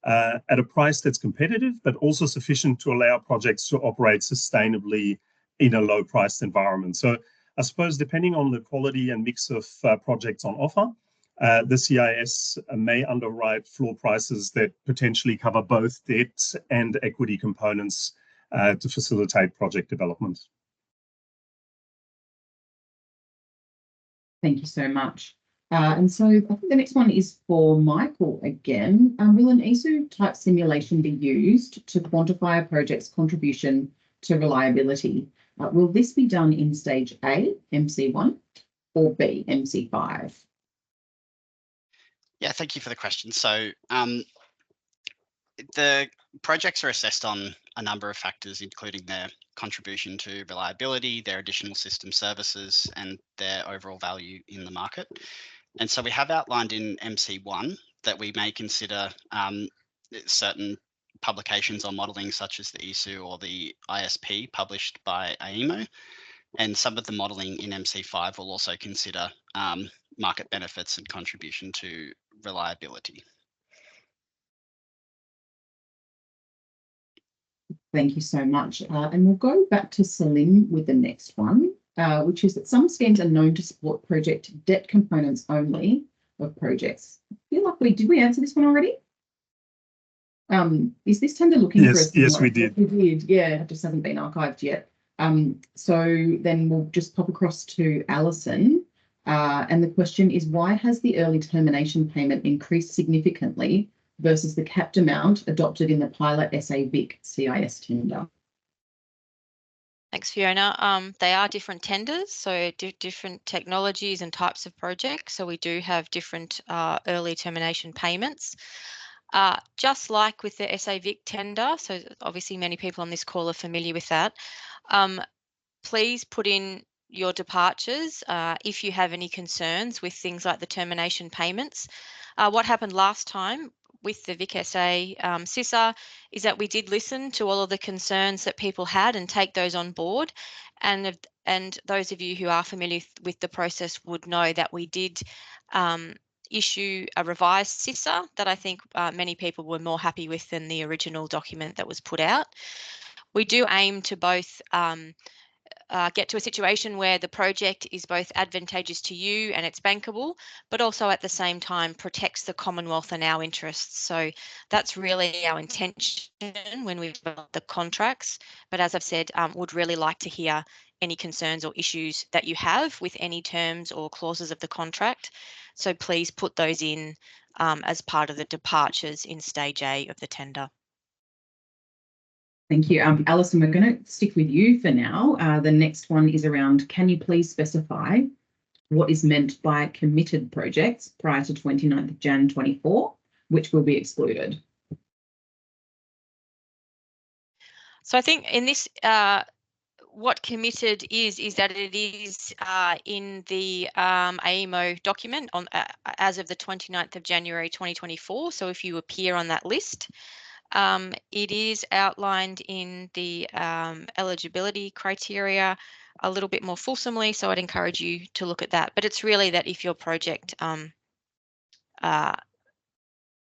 at a price that's competitive, but also sufficient to allow projects to operate sustainably in a low-priced environment. So I suppose depending on the quality and mix of projects on offer, the CIS may underwrite floor prices that potentially cover both debt and equity components to facilitate project development. Thank you so much. And so I think the next one is for Michael again. Will an ESU type simulation be used to quantify a project's contribution to reliability? Will this be done in stage A, MC1, or B, MC5? Yeah, thank you for the question. So the projects are assessed on a number of factors, including their contribution to reliability, their additional system services, and their overall value in the market. And so we have outlined in MC1 that we may consider certain publications on modelling, such as the ESU or the ISP published by AEMO. And some of the modelling in MC5 will also consider market benefits and contribution to reliability. Thank you so much. And we'll go back to Salim with the next one, which is that some schemes are known to support project debt components only of projects. I feel like did we answer this one already? Is this tender looking for a similar? Yes, we did. We did, yeah, it just hasn't been archived yet. So then we'll just pop across to Alison. And the question is, why has the early termination payment increased significantly versus the capped amount adopted in the pilot SA-VIC CIS tender? Thanks, Fiona. They are different tenders, so different technologies and types of projects. So we do have different early termination payments. Just like with the SA-VIC tender, so obviously many people on this call are familiar with that. Please put in your departures if you have any concerns with things like the termination payments. What happened last time with the VIC SA CISA is that we did listen to all of the concerns that people had and take those on board. And those of you who are familiar with the process would know that we did issue a revised CISA that I think many people were more happy with than the original document that was put out. We do aim to both get to a situation where the project is both advantageous to you and it's bankable, but also at the same time protects the Commonwealth and our interests. So that's really our intention when we develop the contracts. But as I've said, would really like to hear any concerns or issues that you have with any terms or clauses of the contract. So please put those in as part of the departures in stage A of the tender. Thank you. Alison, we're going to stick with you for now. The next one is around, can you please specify what is meant by committed projects prior to 29th of Jan 24, which will be excluded? So I think in this, what committed is that it is in the AEMO document on as of the 29th of January 2024. So if you appear on that list, it is outlined in the eligibility criteria a little bit more fulsomely, so I'd encourage you to look at that. But it's really that if your project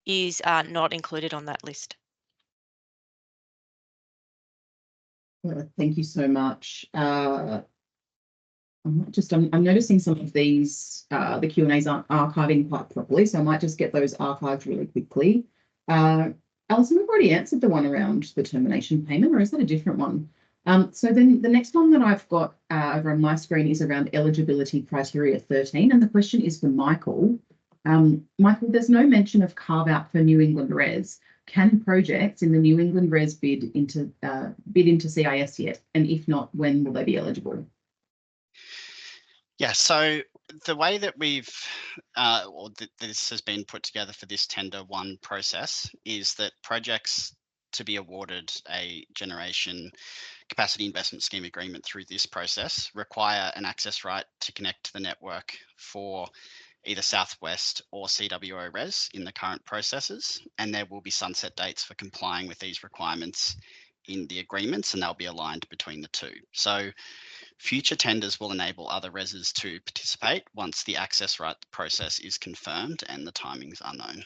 is not included on that list. Thank you so much. I'm noticing some of these, the Q&As aren't archiving quite properly, so I might just get those archived really quickly. Alison, we've already answered the one around the termination payment, or is that a different one? So then the next one that I've got over on my screen is around eligibility criteria 13, and the question is for Michael. Michael, there's no mention of carve out for New England Res. Can projects in the New England Res bid into CIS yet? And if not, when will they be eligible? Yeah, so the way that we've, this has been put together for this tender one process is that projects to be awarded a generation capacity investment scheme agreement through this process require an access right to connect to the network for either Southwest or CWO Res in the current processes, and there will be sunset dates for complying with these requirements in the agreements, and they'll be aligned between the two. So future tenders will enable other reses to participate once the access right process is confirmed and the timings are known.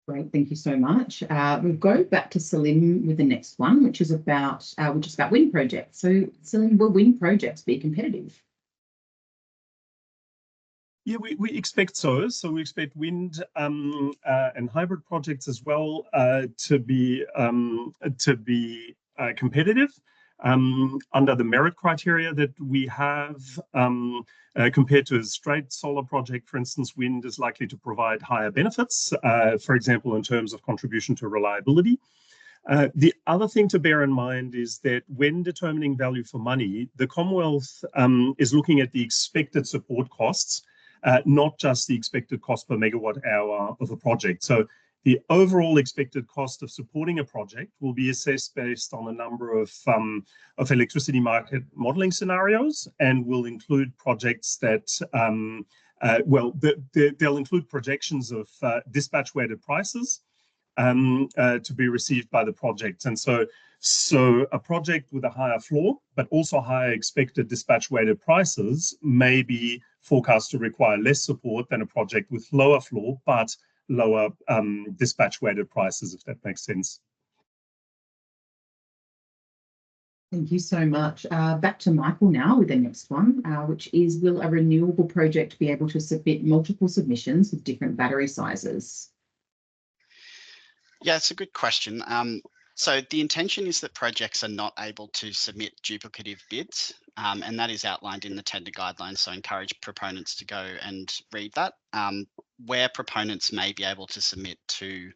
Great, thank you so much. We'll go back to Salim with the next one, which is about wind projects. So Salim, will wind projects be competitive? Yeah, we expect so. So we expect wind and hybrid projects as well to be competitive under the merit criteria that we have. Compared to a straight solar project, for instance, wind is likely to provide higher benefits, for example, in terms of contribution to reliability. The other thing to bear in mind is that when determining value for money, the Commonwealth is looking at the expected support costs, not just the expected cost per megawatt hour of a project. So the overall expected cost of supporting a project will be assessed based on a number of electricity market modeling scenarios, and will include projects that, they'll include projections of dispatch weighted prices to be received by the project. And so a project with a higher floor, but also higher expected dispatch weighted prices may be forecast to require less support than a project with lower floor, but lower dispatch weighted prices, if that makes sense. Thank you so much. Back to Michael now with the next one, which is, will a renewable project be able to submit multiple submissions with different battery sizes? Yeah, it's a good question. So the intention is that projects are not able to submit duplicative bids, and that is outlined in the tender guidelines. So I encourage proponents to go and read that. Where proponents may be able to submit two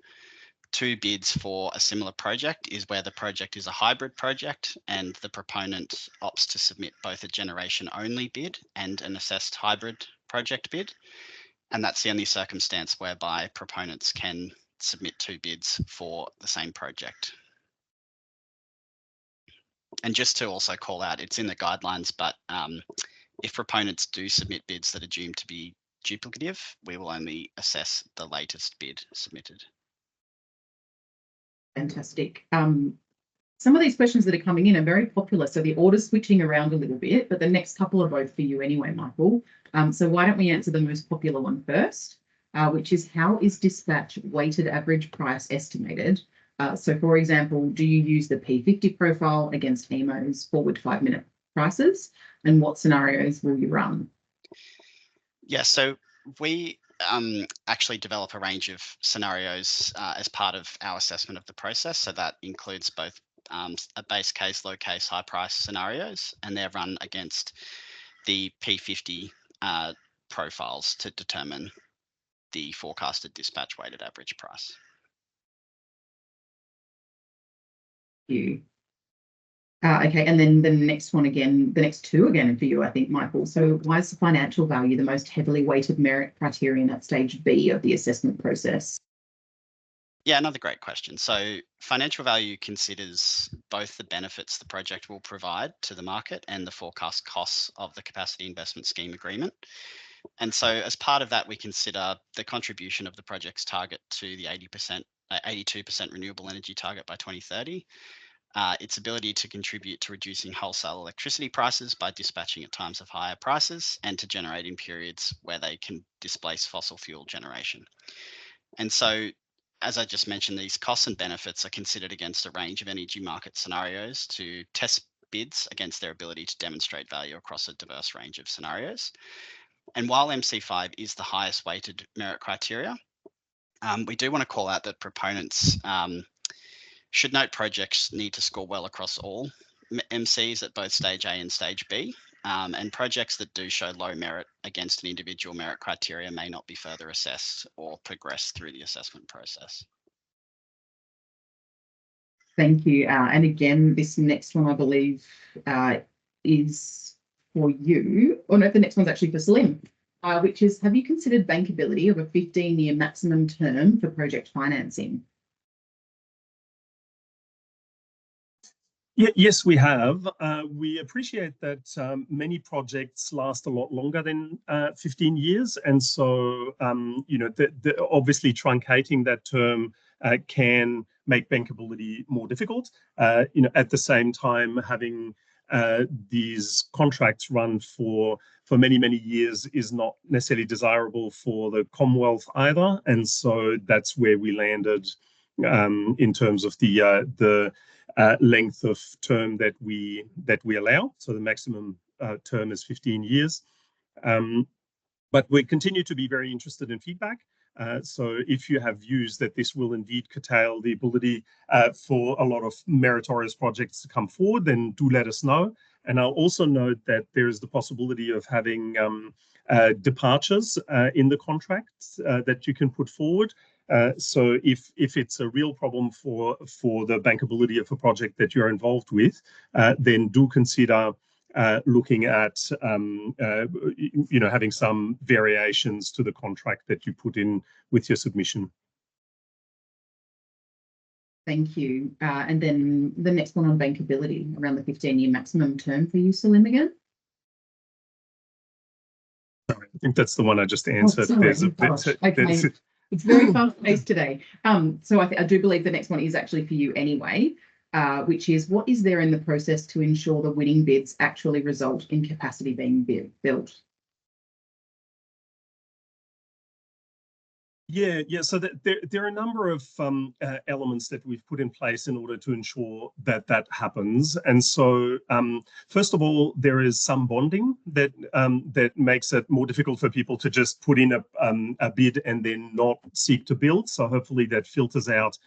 bids for a similar project is where the project is a hybrid project and the proponent opts to submit both a generation only bid and an assessed hybrid project bid. And that's the only circumstance whereby proponents can submit two bids for the same project. And just to also call out, it's in the guidelines, but if proponents do submit bids that are doomed to be duplicative, we will only assess the latest bid submitted. Fantastic. Some of these questions that are coming in are very popular, so the order's switching around a little bit, but the next couple are both for you anyway, Michael. So why don't we answer the most popular one first, which is, how is dispatch weighted average price estimated So for example, do you use the P50 profile against EMO's forward 5-minute prices? And what scenarios will you run? Yeah, so we actually develop a range of scenarios as part of our assessment of the process. So that includes both a base case, low case, high price scenarios, and they're run against the P50 profiles to determine the forecasted dispatch weighted average price. You. Okay, and then the next one again, the next two again for you, I think, Michael. So why is the financial value the most heavily weighted merit criterion at stage B of the assessment process? Yeah, another great question. So financial value considers both the benefits the project will provide to the market and the forecast costs of the capacity investment scheme agreement. And so as part of that, we consider the contribution of the project's target to the 82% renewable energy target by 2030, its ability to contribute to reducing wholesale electricity prices by dispatching at times of higher prices, and to generate in periods where they can displace fossil fuel generation. And so, as I just mentioned, these costs and benefits are considered against a range of energy market scenarios to test bids against their ability to demonstrate value across a diverse range of scenarios. And while MC5 is the highest weighted merit criteria, we do want to call out that proponents should note projects need to score well across all MCs at both stage A and stage B. And projects that do show low merit against an individual merit criteria may not be further assessed or progress through the assessment process. Thank you. And again, this next one, I believe, is for you. Oh no, the next one's actually for Salim, which is, have you considered bankability of a 15-year maximum term for project financing? Yeah, yes, we have. We appreciate that many projects last a lot longer than 15 years. And so, obviously truncating that term can make bankability more difficult. At the same time, having these contracts run for many, many years is not necessarily desirable for the Commonwealth either. And so that's where we landed in terms of the length of term that we allow. So the maximum term is 15 years. But we continue to be very interested in feedback. So if you have views that this will indeed curtail the ability for a lot of meritorious projects to come forward, then do let us know. And I'll also note that there is the possibility of having departures in the contract that you can put forward. So if it's a real problem for the bankability of a project that you're involved with, then do consider looking at having some variations to the contract that you put in with your submission. Thank you. And then the next one on bankability around the 15-year maximum term for you, Salim, again. Sorry, I think that's the one I just answered. Okay. It's very fast-paced today. So I do believe the next one is actually for you anyway, which is, what is there in the process to ensure the winning bids actually result in capacity being built? Yeah. So there are a number of elements that we've put in place in order to ensure that happens. And so, first of all, there is some bonding that makes it more difficult for people to just put in a bid and then not seek to build. So hopefully that filters out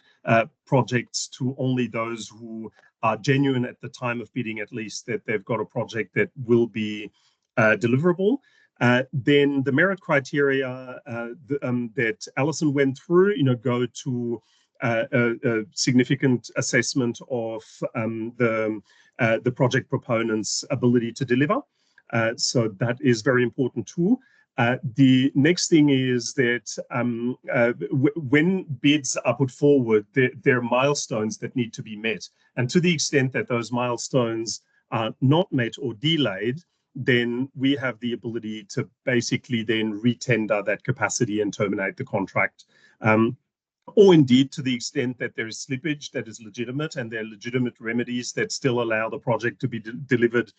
projects to only those who are genuine at the time of bidding, at least, that they've got a project that will be deliverable. Then the merit criteria that Alison went through, go to a significant assessment of the project proponent's ability to deliver. So that is very important too. The next thing is that when bids are put forward, there are milestones that need to be met. And to the extent that those milestones are not met or delayed, then we have the ability to basically then retender that capacity and terminate the contract. Or indeed, to the extent that there is slippage that is legitimate and there are legitimate remedies that still allow the project to be delivered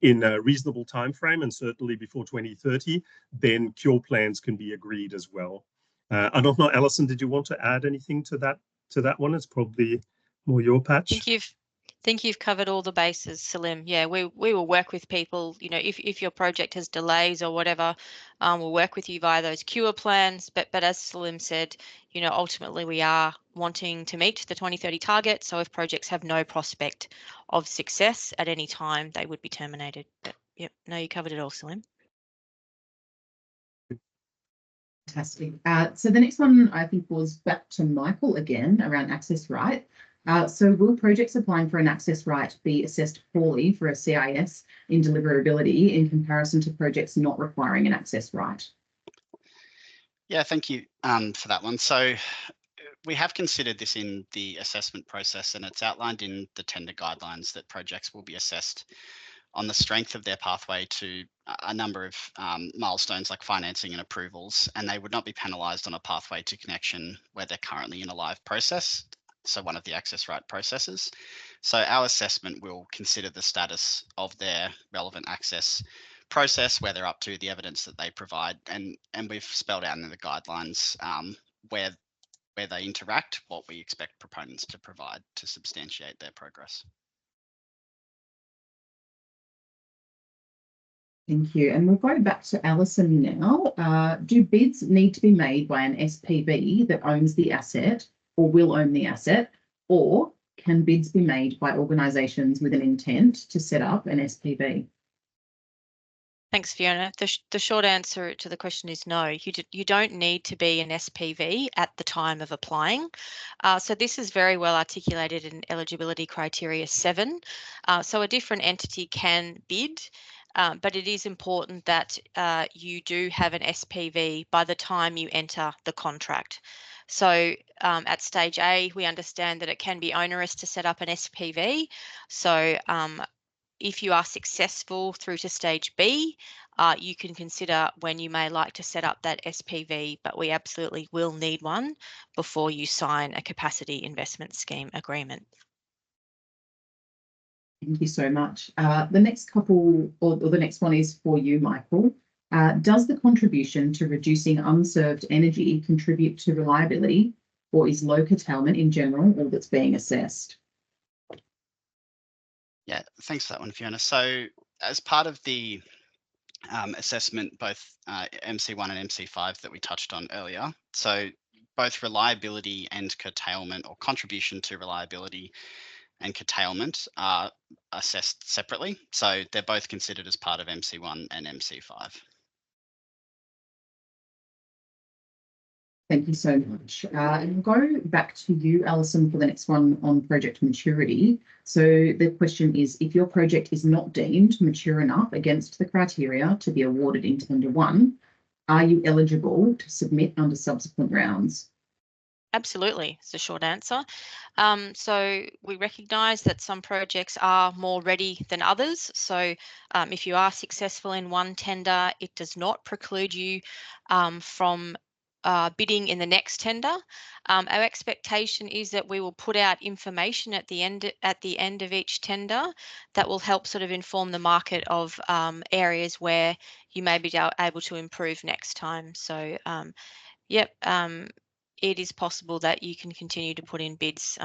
in a reasonable time frame, and certainly before 2030, then cure plans can be agreed as well. I don't know, Alison, did you want to add anything to that to that one. It's probably more your patch. Think you've covered all the bases, Salim. Yeah, we will work with people. You know, if your project has delays or whatever, we'll work with you via those cure plans. But as Salim said, you know, ultimately we are wanting to meet the 2030 target. So if projects have no prospect of success at any time, they would be terminated. But yep, no, you covered it all, Salim. Fantastic. So the next one I think was back to Michael again around access right. So will projects applying for an access right be assessed poorly for a CIS in deliverability in comparison to projects not requiring an access right? Yeah, thank you for that one. So we have considered this in the assessment process, and it's outlined in the tender guidelines that projects will be assessed on the strength of their pathway to a number of milestones like financing and approvals, and they would not be penalised on a pathway to connection where they're currently in a live process, so one of the access right processes. So our assessment will consider the status of their relevant access process, where they're up to, the evidence that they provide, and we've spelled out in the guidelines where they interact, what we expect proponents to provide to substantiate their progress. Thank you. And we'll go back to Alison now. Do bids need to be made by an SPV that owns the asset or will own the asset, or can bids be made by organisations with an intent to set up an SPV? Thanks, Fiona. The short answer to the question is no. You don't need to be an SPV at the time of applying. So this is very well articulated in eligibility criteria 7. So a different entity can bid, but it is important that you do have an SPV by the time you enter the contract. So at stage A, we understand that it can be onerous to set up an SPV. So if you are successful through to stage B, you can consider when you may like to set up that SPV, but we absolutely will need one before you sign a capacity investment scheme agreement. Thank you so much. The next couple, or the next one is for you, Michael. Does the contribution to reducing unserved energy contribute to reliability, or is low curtailment in general all that's being assessed? Yeah, thanks for that one, Fiona. So as part of the assessment, both MC1 and MC5 that we touched on earlier, so both reliability and curtailment, or contribution to reliability and curtailment, are assessed separately. So they're both considered as part of MC1 and MC5. Thank you so much. And we'll go back to you, Alison, for the next one on project maturity. So the question is, if your project is not deemed mature enough against the criteria to be awarded in Tender 1, are you eligible to submit under subsequent rounds? Absolutely, it's a short answer. So we recognise that some projects are more ready than others. So if you are successful in one tender, it does not preclude you from bidding in the next tender. Our expectation is that we will put out information at the end of each tender that will help sort of inform the market of areas where you may be able to improve next time. So yep, it is possible that you can continue to put in bids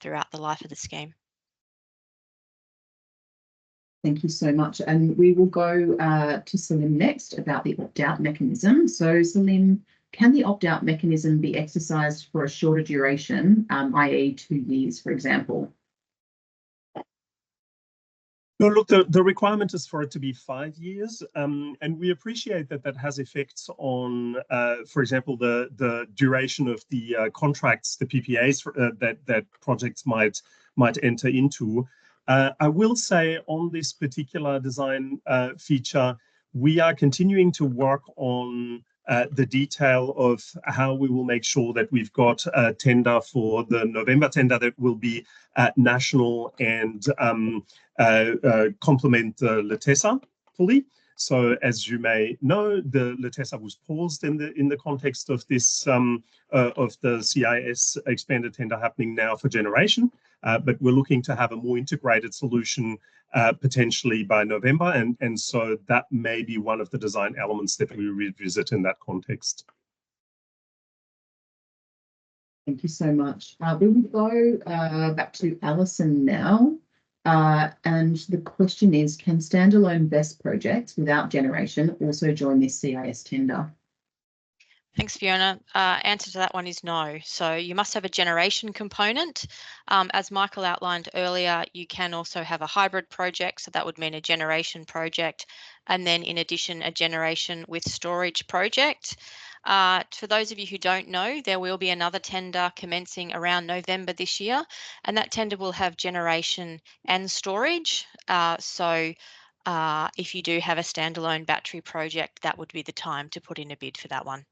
throughout the life of the scheme. Thank you so much. And we will go to Salim next about the opt-out mechanism. So Salim, can the opt-out mechanism be exercised for a shorter duration, i.e. 2 years, for example? No, look, the requirement is for it to be 5 years, and we appreciate that that has effects on, for example, the duration of the contracts, the PPAs that projects might enter into. I will say on this particular design feature, we are continuing to work on the detail of how we will make sure that we've got a tender for the November tender that will be national and complement the LTESA fully. So as you may know, the LTESA was paused in the context of this of the CIS expanded tender happening now for generation, but we're looking to have a more integrated solution potentially by November, and so that may be one of the design elements that we revisit in that context. Thank you so much. We will go back to Alison now. And the question is, can standalone BESS projects without generation also join this CIS tender? Thanks, Fiona. Answer to that one is no. So you must have a generation component. As Michael outlined earlier, you can also have a hybrid project. So that would mean a generation project. And then in addition, a generation with storage project. For those of you who don't know, there will be another tender commencing around November this year. And that tender will have generation and storage. If you do have a standalone battery project, that would be the time to put in a bid for that one.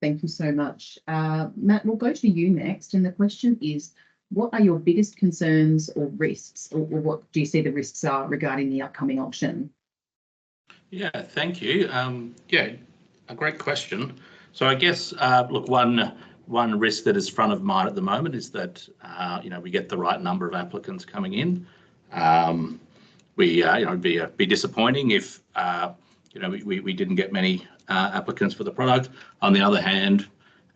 Thank you so much. Matt, we'll go to you next. And the question is, what are your biggest concerns or risks, or what do you see the risks are regarding the upcoming auction? Yeah, thank you. Yeah, a great question. So I guess, look, one risk that is front of mind at the moment is that, we get the right number of applicants coming in. It'd be disappointing if, we didn't get many applicants for the product. On the other hand,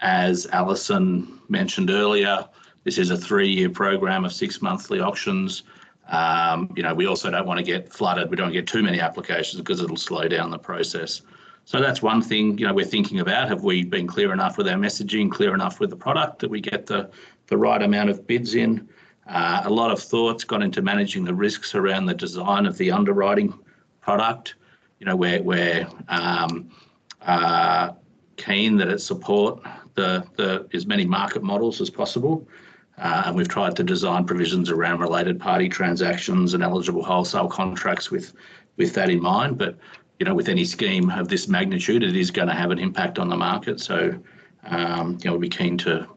as Alison mentioned earlier, this is a 3-year program of 6 monthly auctions. We also don't want to get flooded. We don't get too many applications because it'll slow down the process. So that's one thing, we're thinking about. Have we been clear enough with our messaging, clear enough with the product that we get the right amount of bids in? A lot of thought's gone into managing the risks around the design of the underwriting product. We're keen that it support the as many market models as possible. And we've tried to design provisions around related party transactions and eligible wholesale contracts with that in mind. But, with any scheme of this magnitude, it is going to have an impact on the market. So, we'll be keen to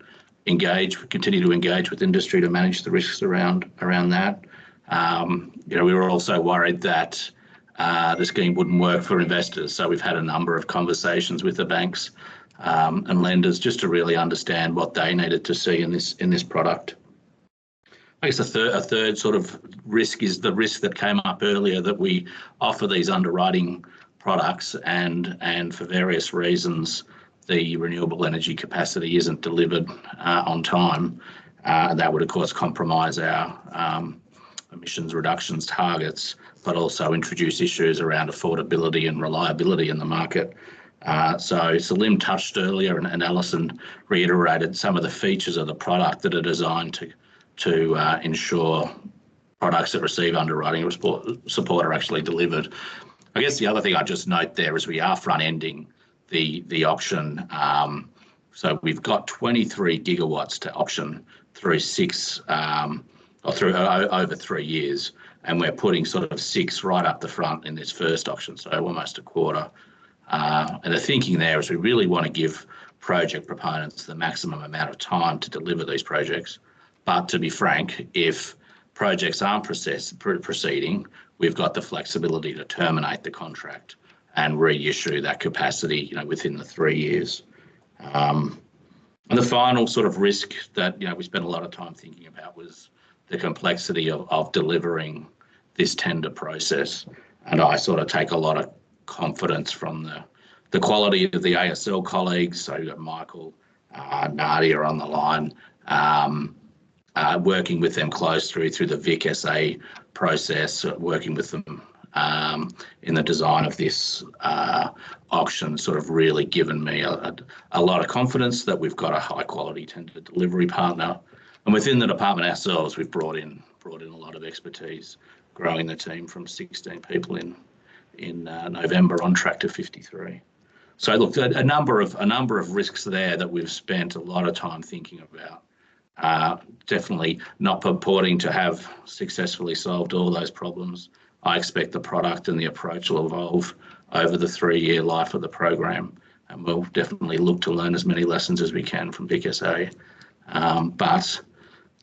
continue to engage with industry to manage the risks around that. We were also worried that the scheme wouldn't work for investors. So we've had a number of conversations with the banks and lenders just to really understand what they needed to see in this product. I guess a third sort of risk is the risk that came up earlier, that we offer these underwriting products and for various reasons the renewable energy capacity isn't delivered on time. That would of course compromise our emissions reductions targets, but also introduce issues around affordability and reliability in the market. So Salim touched earlier and Alison reiterated some of the features of the product that are designed to ensure products that receive underwriting support are actually delivered. I guess the other thing I'd just note there is we are front-ending the auction. So we've got 23 gigawatts to auction through over 3 years, and we're putting sort of 6 right up the front in this first auction, so almost a quarter. And the thinking there is we really want to give project proponents the maximum amount of time to deliver these projects. But to be frank, if projects aren't proceeding, we've got the flexibility to terminate the contract and reissue that capacity, within the 3 years. And the final sort of risk that, we spent a lot of time thinking about was the complexity of delivering this tender process. And I sort of take a lot of confidence from the quality of the ASL colleagues. So you've got Michael, Nadia on the line, working with them close through the VIC SA process, working with them in the design of this auction, sort of really given me a lot of confidence that we've got a high quality tender delivery partner. And within the department ourselves, we've brought in a lot of expertise, growing the team from 16 people in November on track to 53. So look, a number of risks there that we've spent a lot of time thinking about. Definitely not purporting to have successfully solved all those problems. I expect the product and the approach will evolve over the 3-year life of the program, and we'll definitely look to learn as many lessons as we can from VIC. But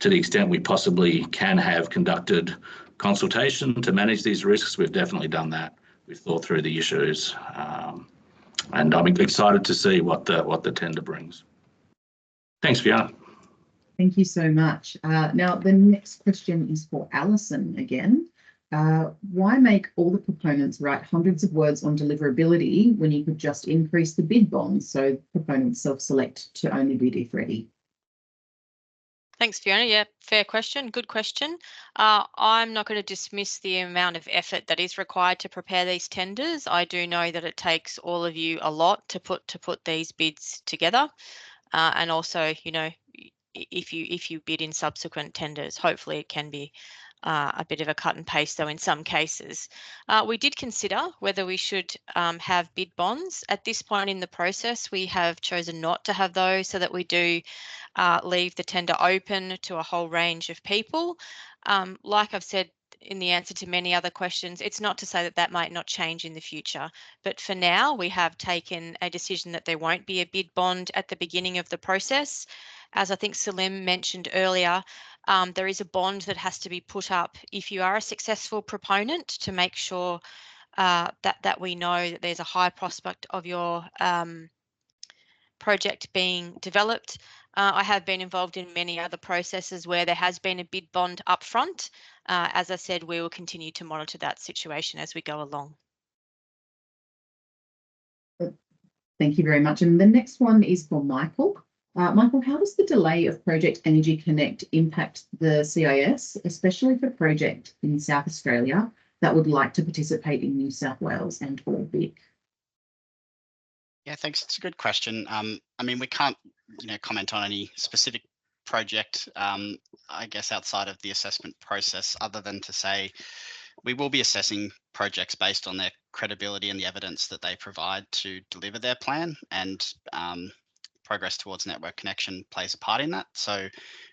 to the extent we possibly can have conducted consultation to manage these risks, we've definitely done that. We've thought through the issues, and I'm excited to see what the tender brings. Thanks, Fiona. Thank you so much. Now, the next question is for Alison again. Why make all the proponents write hundreds of words on deliverability when you could just increase the bid bonds so proponents self-select to only bid if ready? Thanks, Fiona. Yeah, fair question. Good question. I'm not going to dismiss the amount of effort that is required to prepare these tenders. I do know that it takes all of you a lot to put these bids together, and also, you know, if you bid in subsequent tenders, hopefully it can be a bit of a cut and paste, though, in some cases. We did consider whether we should have bid bonds. At this point in the process, we have chosen not to have those so that we do leave the tender open to a whole range of people. Like I've said in the answer to many other questions, it's not to say that that might not change in the future. But for now, we have taken a decision that there won't be a bid bond at the beginning of the process. As I think Salim mentioned earlier, there is a bond that has to be put up if you are a successful proponent to make sure that we know that there's a high prospect of your project being developed. I have been involved in many other processes where there has been a bid bond upfront. As I said, we will continue to monitor that situation as we go along. Thank you very much. And the next one is for Michael. Michael, how does the delay of Project Energy Connect impact the CIS, especially for project in South Australia that would like to participate in New South Wales and or bid? Yeah, thanks. It's a good question. I mean, we can't, comment on any specific project, I guess, outside of the assessment process, other than to say we will be assessing projects based on their credibility and the evidence that they provide to deliver their plan, and progress towards network connection plays a part in that. So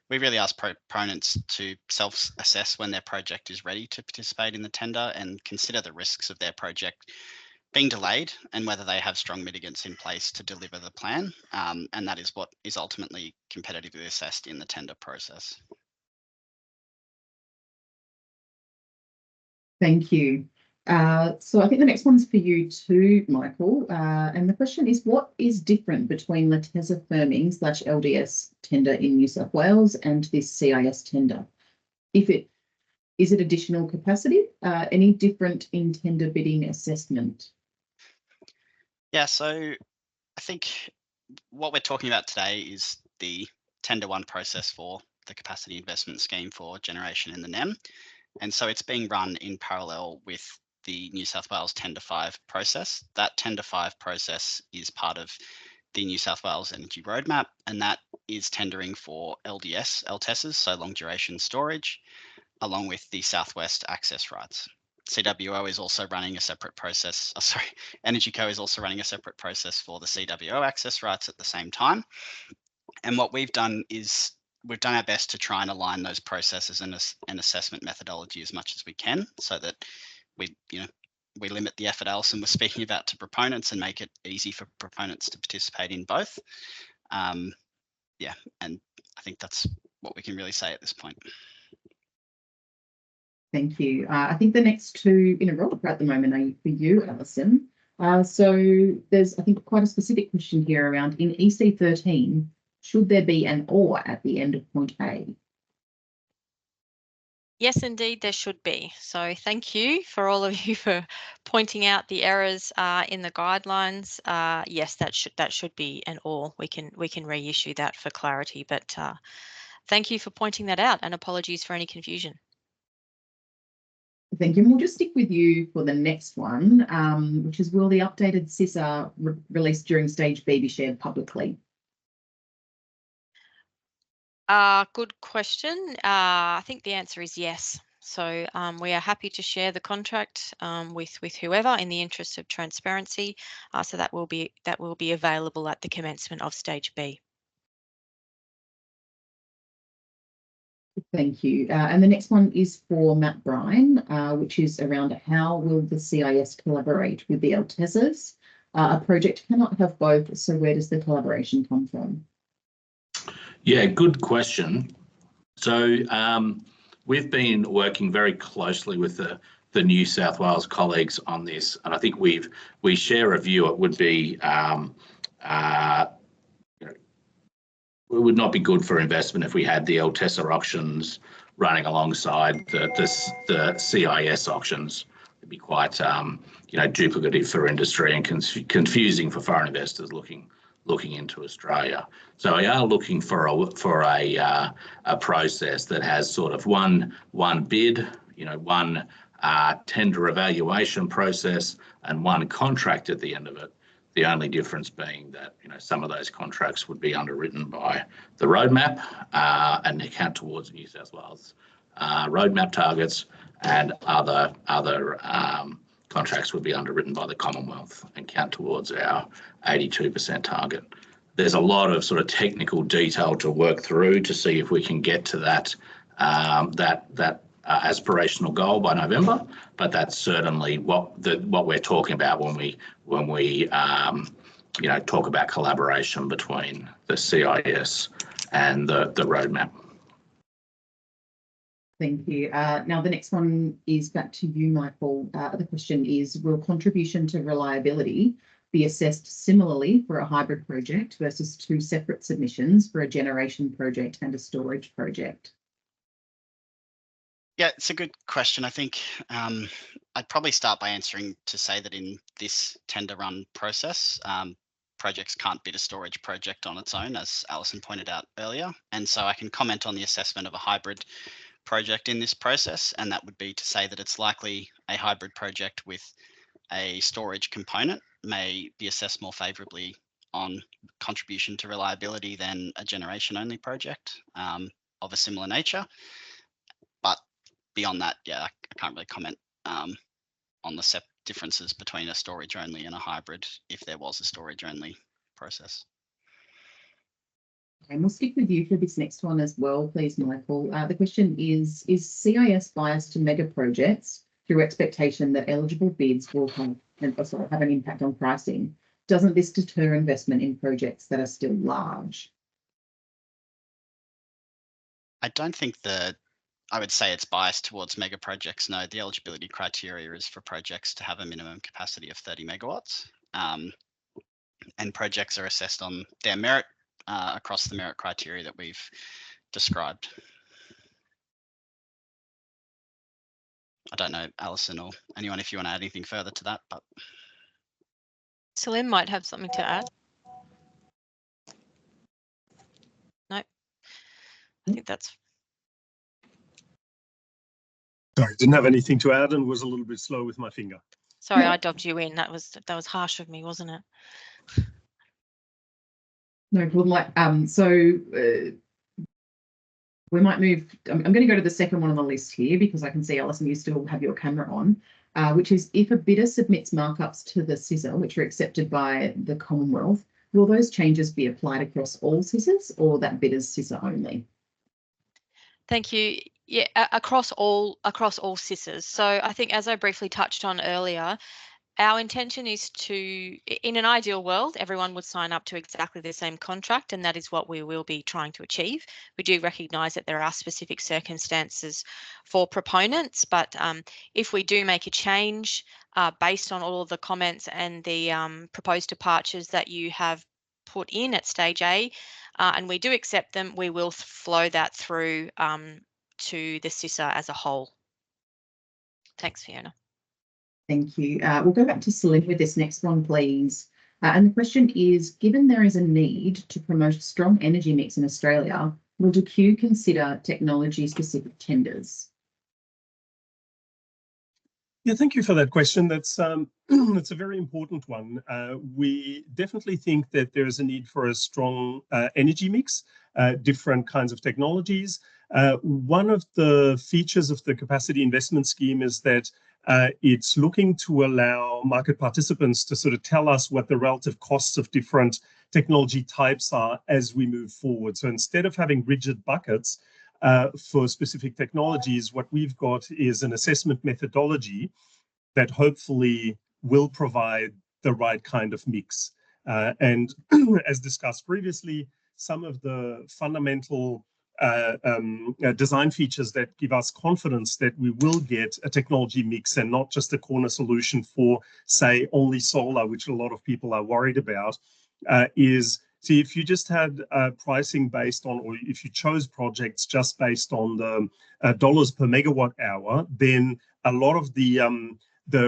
we really ask proponents to self-assess when their project is ready to participate in the tender and consider the risks of their project being delayed and whether they have strong mitigants in place to deliver the plan. And that is what is ultimately competitively assessed in the tender process. Thank you. So I think the next one's for you too, Michael. And the question is, what is different between the TESA firming / LDS tender in New South Wales and this CIS tender? Is it additional capacity? Any different in tender bidding assessment? Yeah, so I think what we're talking about today is the Tender 1 process for the Capacity Investment Scheme for Generation in the NEM. And so it's being run in parallel with the New South Wales Tender 5 process. That Tender 5 process is part of the New South Wales Energy Roadmap, and that is tendering for LTESs, so long duration storage, along with the Southwest access rights. CWO is also running a separate process. Energy Co is also running a separate process for the CWO access rights at the same time. And what we've done is we've done our best to try and align those processes and an assessment methodology as much as we can, so that we limit the effort Alison was speaking about to proponents and make it easy for proponents to participate in both. Yeah, and I think that's what we can really say at this point. Thank you. I think the next two in a row at the moment are for you, Alison. So there's, I think, quite a specific question here around in EC13, should there be an or at the end of point A? Yes, indeed, there should be. So thank you for all of you for pointing out the errors in the guidelines. Yes, that should be an or. We can reissue that for clarity, but thank you for pointing that out, and apologies for any confusion. Thank you. And we'll just stick with you for the next one, which is, will the updated CISA released during stage B be shared publicly? Good question. I think the answer is yes. So we are happy to share the contract with whoever in the interest of transparency. So that will be available at the commencement of stage B. Thank you. And the next one is for Matt Bryan, which is around how will the CIS collaborate with the LTESs? A project cannot have both, so where does the collaboration come from? Yeah, good question. So we've been working very closely with the New South Wales colleagues on this, and I think we share a view. It would be it would not be good for investment if we had the LTESA auctions running alongside the CIS auctions. It'd be quite duplicative for industry and confusing for foreign investors looking into Australia. So we are looking for a process that has sort of one bid, one tender evaluation process, and one contract at the end of it. The only difference being that some of those contracts would be underwritten by the roadmap and count towards New South Wales roadmap targets, and other contracts would be underwritten by the Commonwealth and count towards our 82% target. There's a lot of sort of technical detail to work through to see if we can get to that aspirational goal by November, but that's certainly what we're talking about when we talk about collaboration between the CIS and the roadmap. Thank you. Now the next one is back to you, Michael. The question is, will contribution to reliability be assessed similarly for a hybrid project versus two separate submissions for a generation project and a storage project? Yeah, it's a good question. I think I'd probably start by answering to say that in this tender run process, projects can't bid a storage project on its own, as Alison pointed out earlier. And so I can comment on the assessment of a hybrid project in this process, and that would be to say that it's likely a hybrid project with a storage component may be assessed more favourably on contribution to reliability than a generation only project of a similar nature. But beyond that, yeah, I can't really comment on the differences between a storage only and a hybrid if there was a storage only process. And we'll stick with you for this next one as well, please, Michael. The question is CIS biased to mega projects through expectation that eligible bids will have an impact on pricing? Doesn't this deter investment in projects that are still large? I don't think I would say it's biased towards mega projects. No, the eligibility criteria is for projects to have a minimum capacity of 30 megawatts. And projects are assessed on their merit across the merit criteria that we've described. I don't know, Alison or anyone, if you want to add anything further to that, but. Salim might have something to add. No, I think that's. Sorry, didn't have anything to add and was a little bit slow with my finger. Sorry, I dobbed you in. That was harsh of me, wasn't it? No problem. We might move. I'm going to go to the second one on the list here because I can see, Alison, you still have your camera on, which is if a bidder submits markups to the CISA, which are accepted by the Commonwealth, will those changes be applied across all CISAs or that bidder's CISA only? Thank you. Yeah, across all CISAs. So I think, as I briefly touched on earlier, our intention is to, in an ideal world, everyone would sign up to exactly the same contract, and that is what we will be trying to achieve. We do recognise that there are specific circumstances for proponents, but if we do make a change based on all of the comments and the proposed departures that you have put in at stage A, and we do accept them, we will flow that through to the CISA as a whole. Thanks, Fiona. Thank you. We'll go back to Salim with this next one, please. And the question is, given there is a need to promote a strong energy mix in Australia, will DQ consider technology-specific tenders? Yeah, thank you for that question. That's it's a very important one. We definitely think that there is a need for a strong energy mix, different kinds of technologies. One of the features of the capacity investment scheme is that it's looking to allow market participants to sort of tell us what the relative costs of different technology types are as we move forward. So instead of having rigid buckets for specific technologies, what we've got is an assessment methodology that hopefully will provide the right kind of mix. And as discussed previously, some of the fundamental design features that give us confidence that we will get a technology mix and not just a corner solution for, say, only solar, which a lot of people are worried about, is See, if you just had pricing based on, or if you chose projects just based on the dollars per megawatt hour, then a lot of the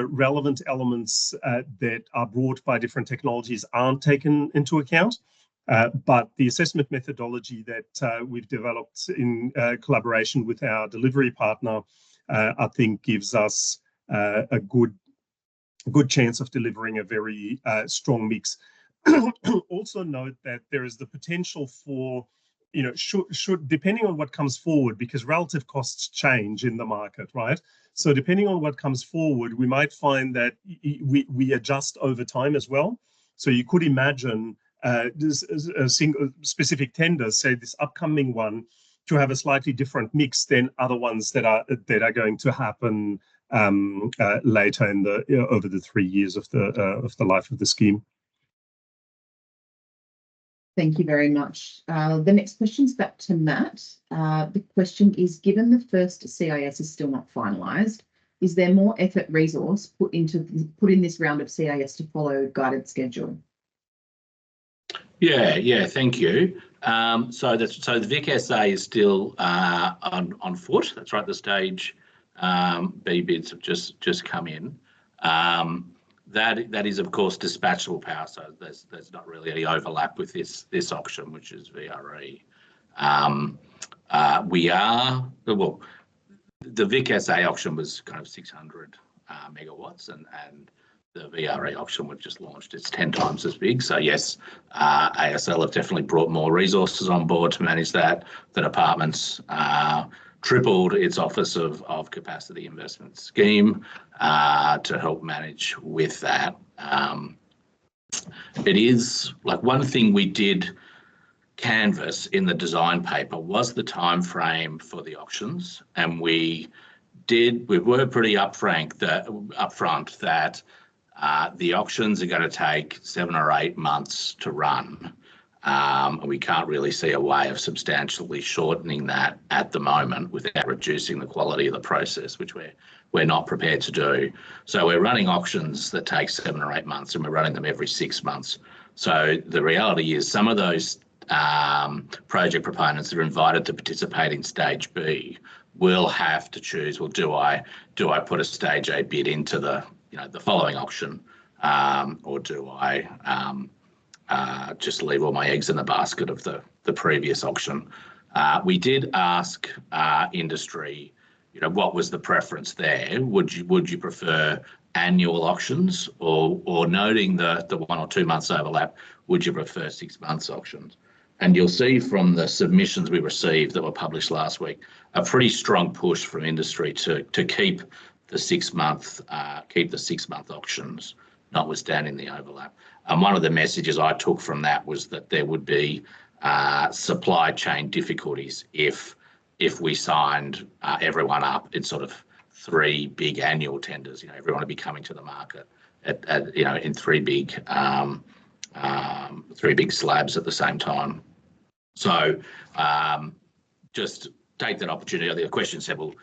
relevant elements that are brought by different technologies aren't taken into account. But the assessment methodology that we've developed in collaboration with our delivery partner, I think gives us a good chance of delivering a very strong mix. Also note that there is the potential for, should depending on what comes forward, because relative costs change in the market, right? So depending on what comes forward, we might find that we adjust over time as well. So you could imagine this a single specific tender, say this upcoming one, to have a slightly different mix than other ones that are going to happen later in the over the 3 years of the life of the scheme. Thank you very much. The next question's back to Matt. The question is, given the first CIS is still not finalised, is there more effort resource put in this round of CIS to follow guided schedule? Yeah, thank you. So the VIC SA is still on foot. That's right. The stage B bids have just come in. That is, of course, dispatchable power, so there's not really any overlap with this auction, which is VRE. The VIC SA auction was kind of 600 megawatts, and the VRE auction we've just launched, it's 10 times as big. So yes, ASL have definitely brought more resources on board to manage that. The department's tripled its Office of Capacity Investment Scheme to help manage with that. It is like one thing we did canvas in the design paper was the time frame for the auctions, and we were pretty upfront that the auctions are going to take 7 or 8 months to run. We can't really see a way of substantially shortening that at the moment without reducing the quality of the process, which we're not prepared to do. So we're running auctions that take 7 or 8 months, and we're running them every 6 months. So the reality is some of those project proponents that are invited to participate in stage B will have to choose, well, do I put a stage A bid into the following auction, or do I just leave all my eggs in the basket of the previous auction? We did ask industry, what was the preference there? Would you prefer annual auctions, or noting the 1 or 2 months overlap, would you prefer 6 months auctions? And you'll see from the submissions we received that were published last week, a pretty strong push from industry to keep the 6 month auctions, notwithstanding the overlap. And one of the messages I took from that was that there would be supply chain difficulties if we signed everyone up in sort of 3 big annual tenders. Everyone would be coming to the market in 3 big slabs at the same time. So just take that opportunity. The question said, well,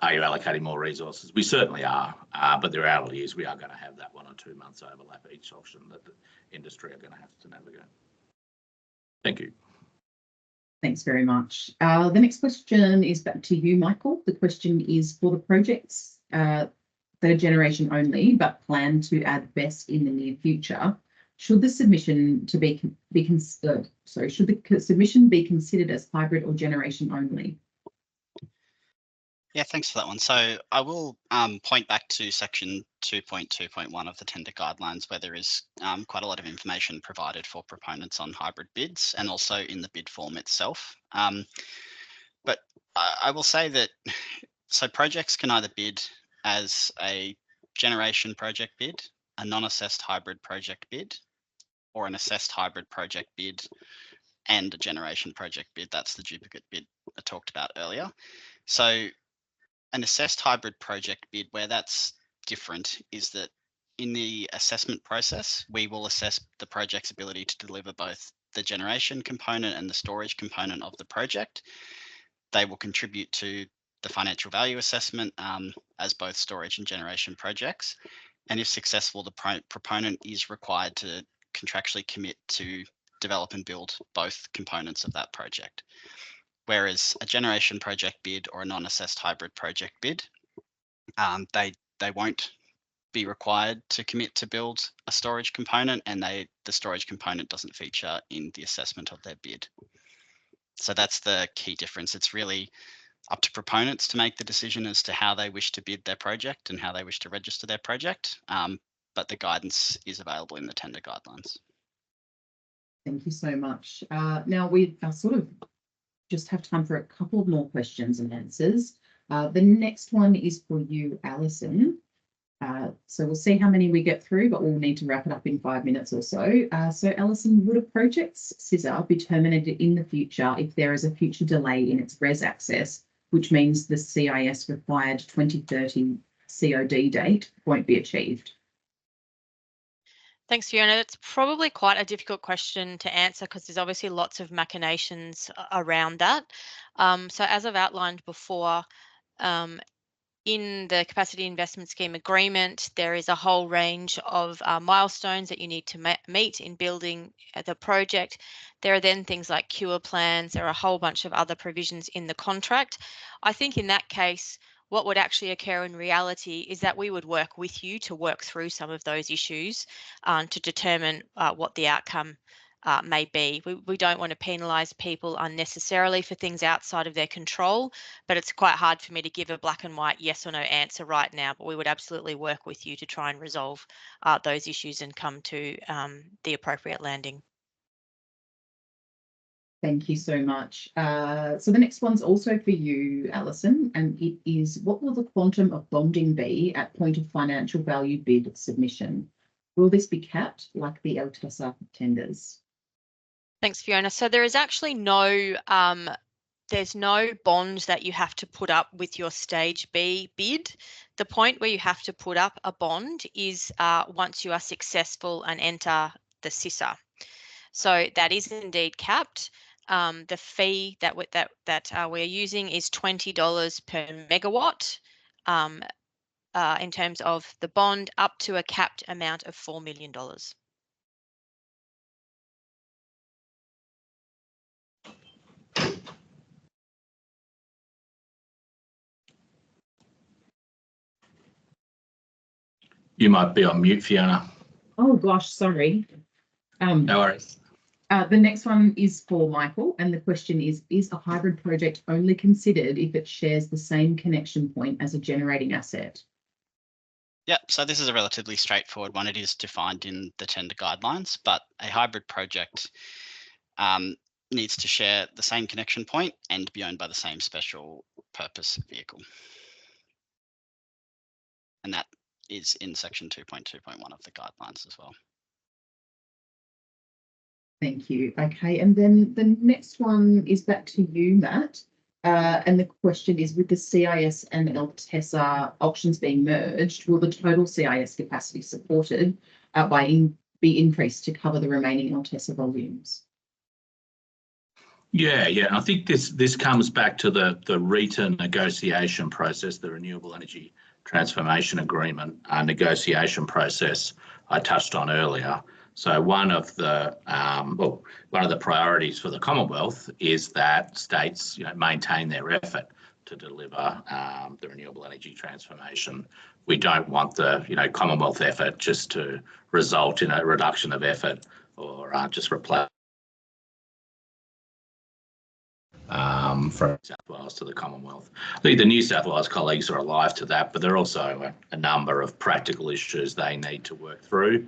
are you allocating more resources? We certainly are, but the reality is we are going to have that 1 or 2 months overlap each auction that the industry are going to have to navigate. Thank you. Thanks very much. The next question is back to you, Michael. The question is, for the projects that are generation only but plan to add BESS in the near future, should the submission be considered as hybrid or generation only? Yeah, thanks for that one. So I will point back to section 2.2.1 of the tender guidelines, where there is quite a lot of information provided for proponents on hybrid bids, and also in the bid form itself. But I will say that, so projects can either bid as a generation project bid, a non-assessed hybrid project bid, or an assessed hybrid project bid and a generation project bid. That's the duplicate bid I talked about earlier. So an assessed hybrid project bid, where that's different, is that in the assessment process, we will assess the project's ability to deliver both the generation component and the storage component of the project. They will contribute to the financial value assessment as both storage and generation projects. And if successful, the proponent is required to contractually commit to develop and build both components of that project. Whereas a generation project bid or a non-assessed hybrid project bid, they won't be required to commit to build a storage component, and the storage component doesn't feature in the assessment of their bid. So that's the key difference. It's really up to proponents to make the decision as to how they wish to bid their project and how they wish to register their project. But the guidance is available in the tender guidelines. Thank you so much. Now we sort of just have time for a couple of more questions and answers. The next one is for you, Alison. So we'll see how many we get through, but we'll need to wrap it up in 5 minutes or so. So Alison, would a project's SISR be terminated in the future if there is a future delay in its res access, which means the CIS required 2030 COD date won't be achieved? Thanks, Fiona. That's probably quite a difficult question to answer because there's obviously lots of machinations around that. So as I've outlined before, in the capacity investment scheme agreement, there is a whole range of milestones that you need to meet in building the project. There are then things like cure plans. There are a whole bunch of other provisions in the contract. I think in that case, what would actually occur in reality is that we would work with you to work through some of those issues to determine what the outcome may be. We don't want to penalise people unnecessarily for things outside of their control, but it's quite hard for me to give a black and white yes or no answer right now, but we would absolutely work with you to try and resolve those issues and come to the appropriate landing. Thank you so much. So the next one's also for you, Alison, and it is, what will the quantum of bonding be at point of financial value bid submission? Will this be capped like the LTESA tenders? Thanks, Fiona. So there is actually no there's no bond that you have to put up with your stage B bid. The point where you have to put up a bond is once you are successful and enter the SISR. So that is indeed capped. The fee that we're using is $20 per megawatt in terms of the bond, up to a capped amount of $4 million. You might be on mute, Fiona. Oh gosh, sorry. No worries. The next one is for Michael, and the question is a hybrid project only considered if it shares the same connection point as a generating asset? Yep, so this is a relatively straightforward one. It is defined in the tender guidelines, but a hybrid project needs to share the same connection point and be owned by the same special purpose vehicle. And that is in section 2.2.1 of the guidelines as well. Thank you. Okay, and then the next one is back to you, Matt. And the question is, with the CIS and LTESA auctions being merged, will the total CIS capacity supported be increased to cover the remaining LTESA volumes? Yeah. I think this comes back to the RETA negotiation process, the Renewable Energy Transformation Agreement negotiation process I touched on earlier. So one of the priorities for the Commonwealth is that states, maintain their effort to deliver the renewable energy transformation. We don't want the Commonwealth effort just to result in a reduction of effort or just replace from New South Wales to the Commonwealth. I think the New South Wales colleagues are alive to that, but there are also a number of practical issues they need to work through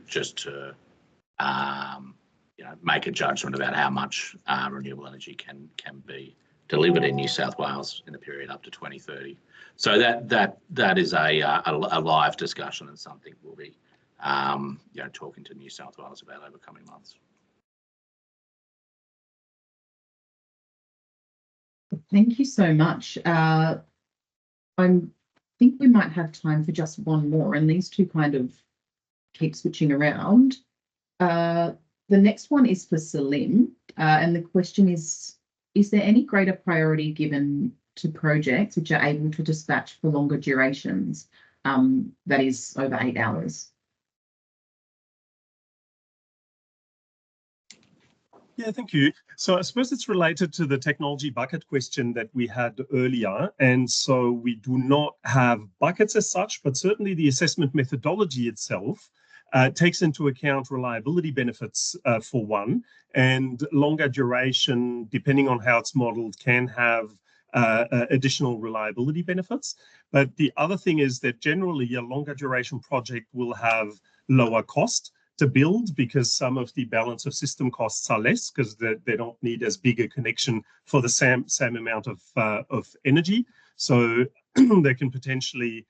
just to make a judgment about how much renewable energy can be delivered in New South Wales in the period up to 2030. So that is a live discussion and something we'll be talking to New South Wales about over coming months. Thank you so much. I think we might have time for just one more, and these two kind of keep switching around. The next one is for Salim, and the question is there any greater priority given to projects which are able to dispatch for longer durations, that is over 8 hours? Yeah, thank you. So I suppose it's related to the technology bucket question that we had earlier. And so we do not have buckets as such, but certainly the assessment methodology itself takes into account reliability benefits for one, and longer duration, depending on how it's modeled, can have additional reliability benefits. But the other thing is that generally a longer duration project will have lower cost to build, because some of the balance of system costs are less because they don't need as big a connection for the same amount of energy. So they can potentially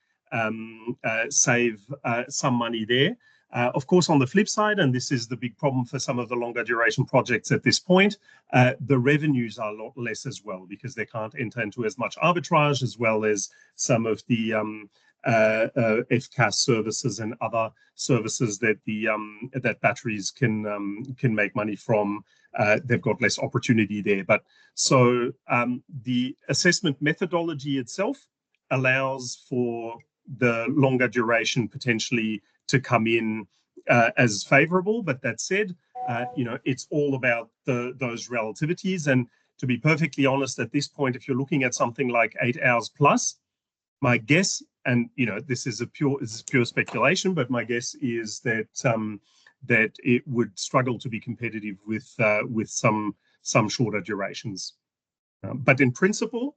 save some money there. Of course, on the flip side, and this is the big problem for some of the longer duration projects at this point, the revenues are a lot less as well, because they can't enter into as much arbitrage, as well as some of the FCAS services and other services that that batteries can make money from. They've got less opportunity there. But so the assessment methodology itself allows for the longer duration potentially to come in as favorable. But that said, it's all about those relativities. And to be perfectly honest, at this point, if you're looking at something like 8 hours plus, my guess, and this is pure speculation, but my guess is that that it would struggle to be competitive with some shorter durations. But in principle,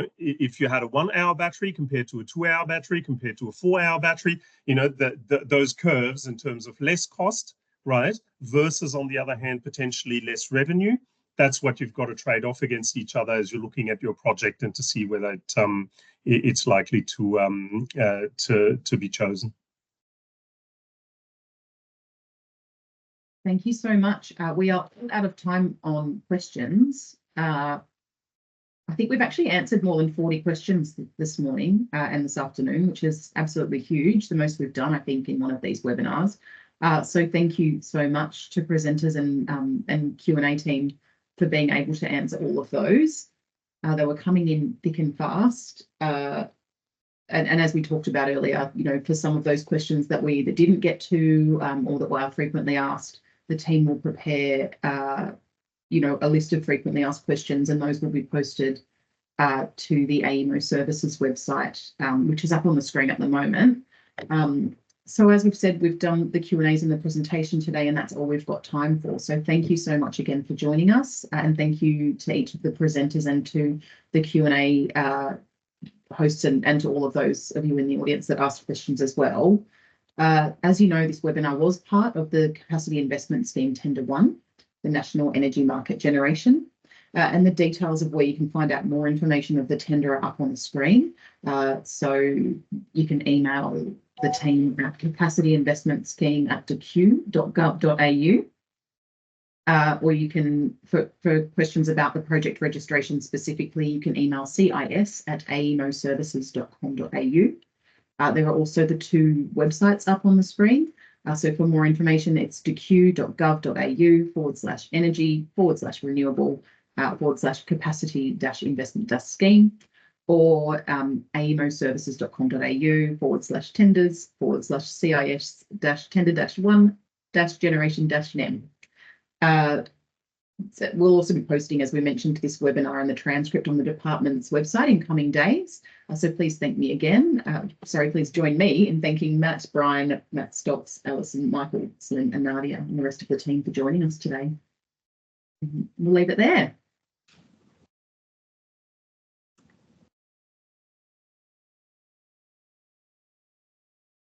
if you had a 1 hour battery compared to a 2 hour battery compared to a 4 hour battery, those curves in terms of less cost, right, versus on the other hand potentially less revenue, that's what you've got to trade off against each other as you're looking at your project, and to see whether it's likely to be chosen. Thank you so much. We are out of time on questions. I think we've actually answered more than 40 questions this morning and this afternoon, which is absolutely huge, the most we've done, I think, in one of these webinars. So thank you so much to presenters and Q&A team for being able to answer all of those. They were coming in thick and fast. And as we talked about earlier, for some of those questions that we either didn't get to or that were frequently asked, the team will prepare a list of frequently asked questions, and those will be posted to the AEMO services website, which is up on the screen at the moment. So as we've said, we've done the Q&As in the presentation today, and that's all we've got time for. So thank you so much again for joining us, and thank you to each of the presenters and to the Q&A hosts and to all of those of you in the audience that asked questions as well. As you know, this webinar was part of the Capacity Investment Scheme Tender 1, the National Energy Market Generation, and the details of where you can find out more information of the tender are up on the screen. So you can email the team at capacityinvestmentscheme@q.gov.au, or you can, for questions about the project registration specifically, you can email cis@aemoservices.com.au. There are also the 2 websites up on the screen. So for more information, it's dq.gov.au/energy/renewable/capacity-investment-scheme, or aemoservices.com.au/tenders/CIS-tender-1-generation-NEM. So we'll also be posting, as we mentioned, this webinar and the transcript on the department's website in coming days. So please thank me again. Please join me in thanking Matt, Brian, Matt Stocks, Alison, Michael, Celine, and Nadia, and the rest of the team for joining us today. We'll leave it there.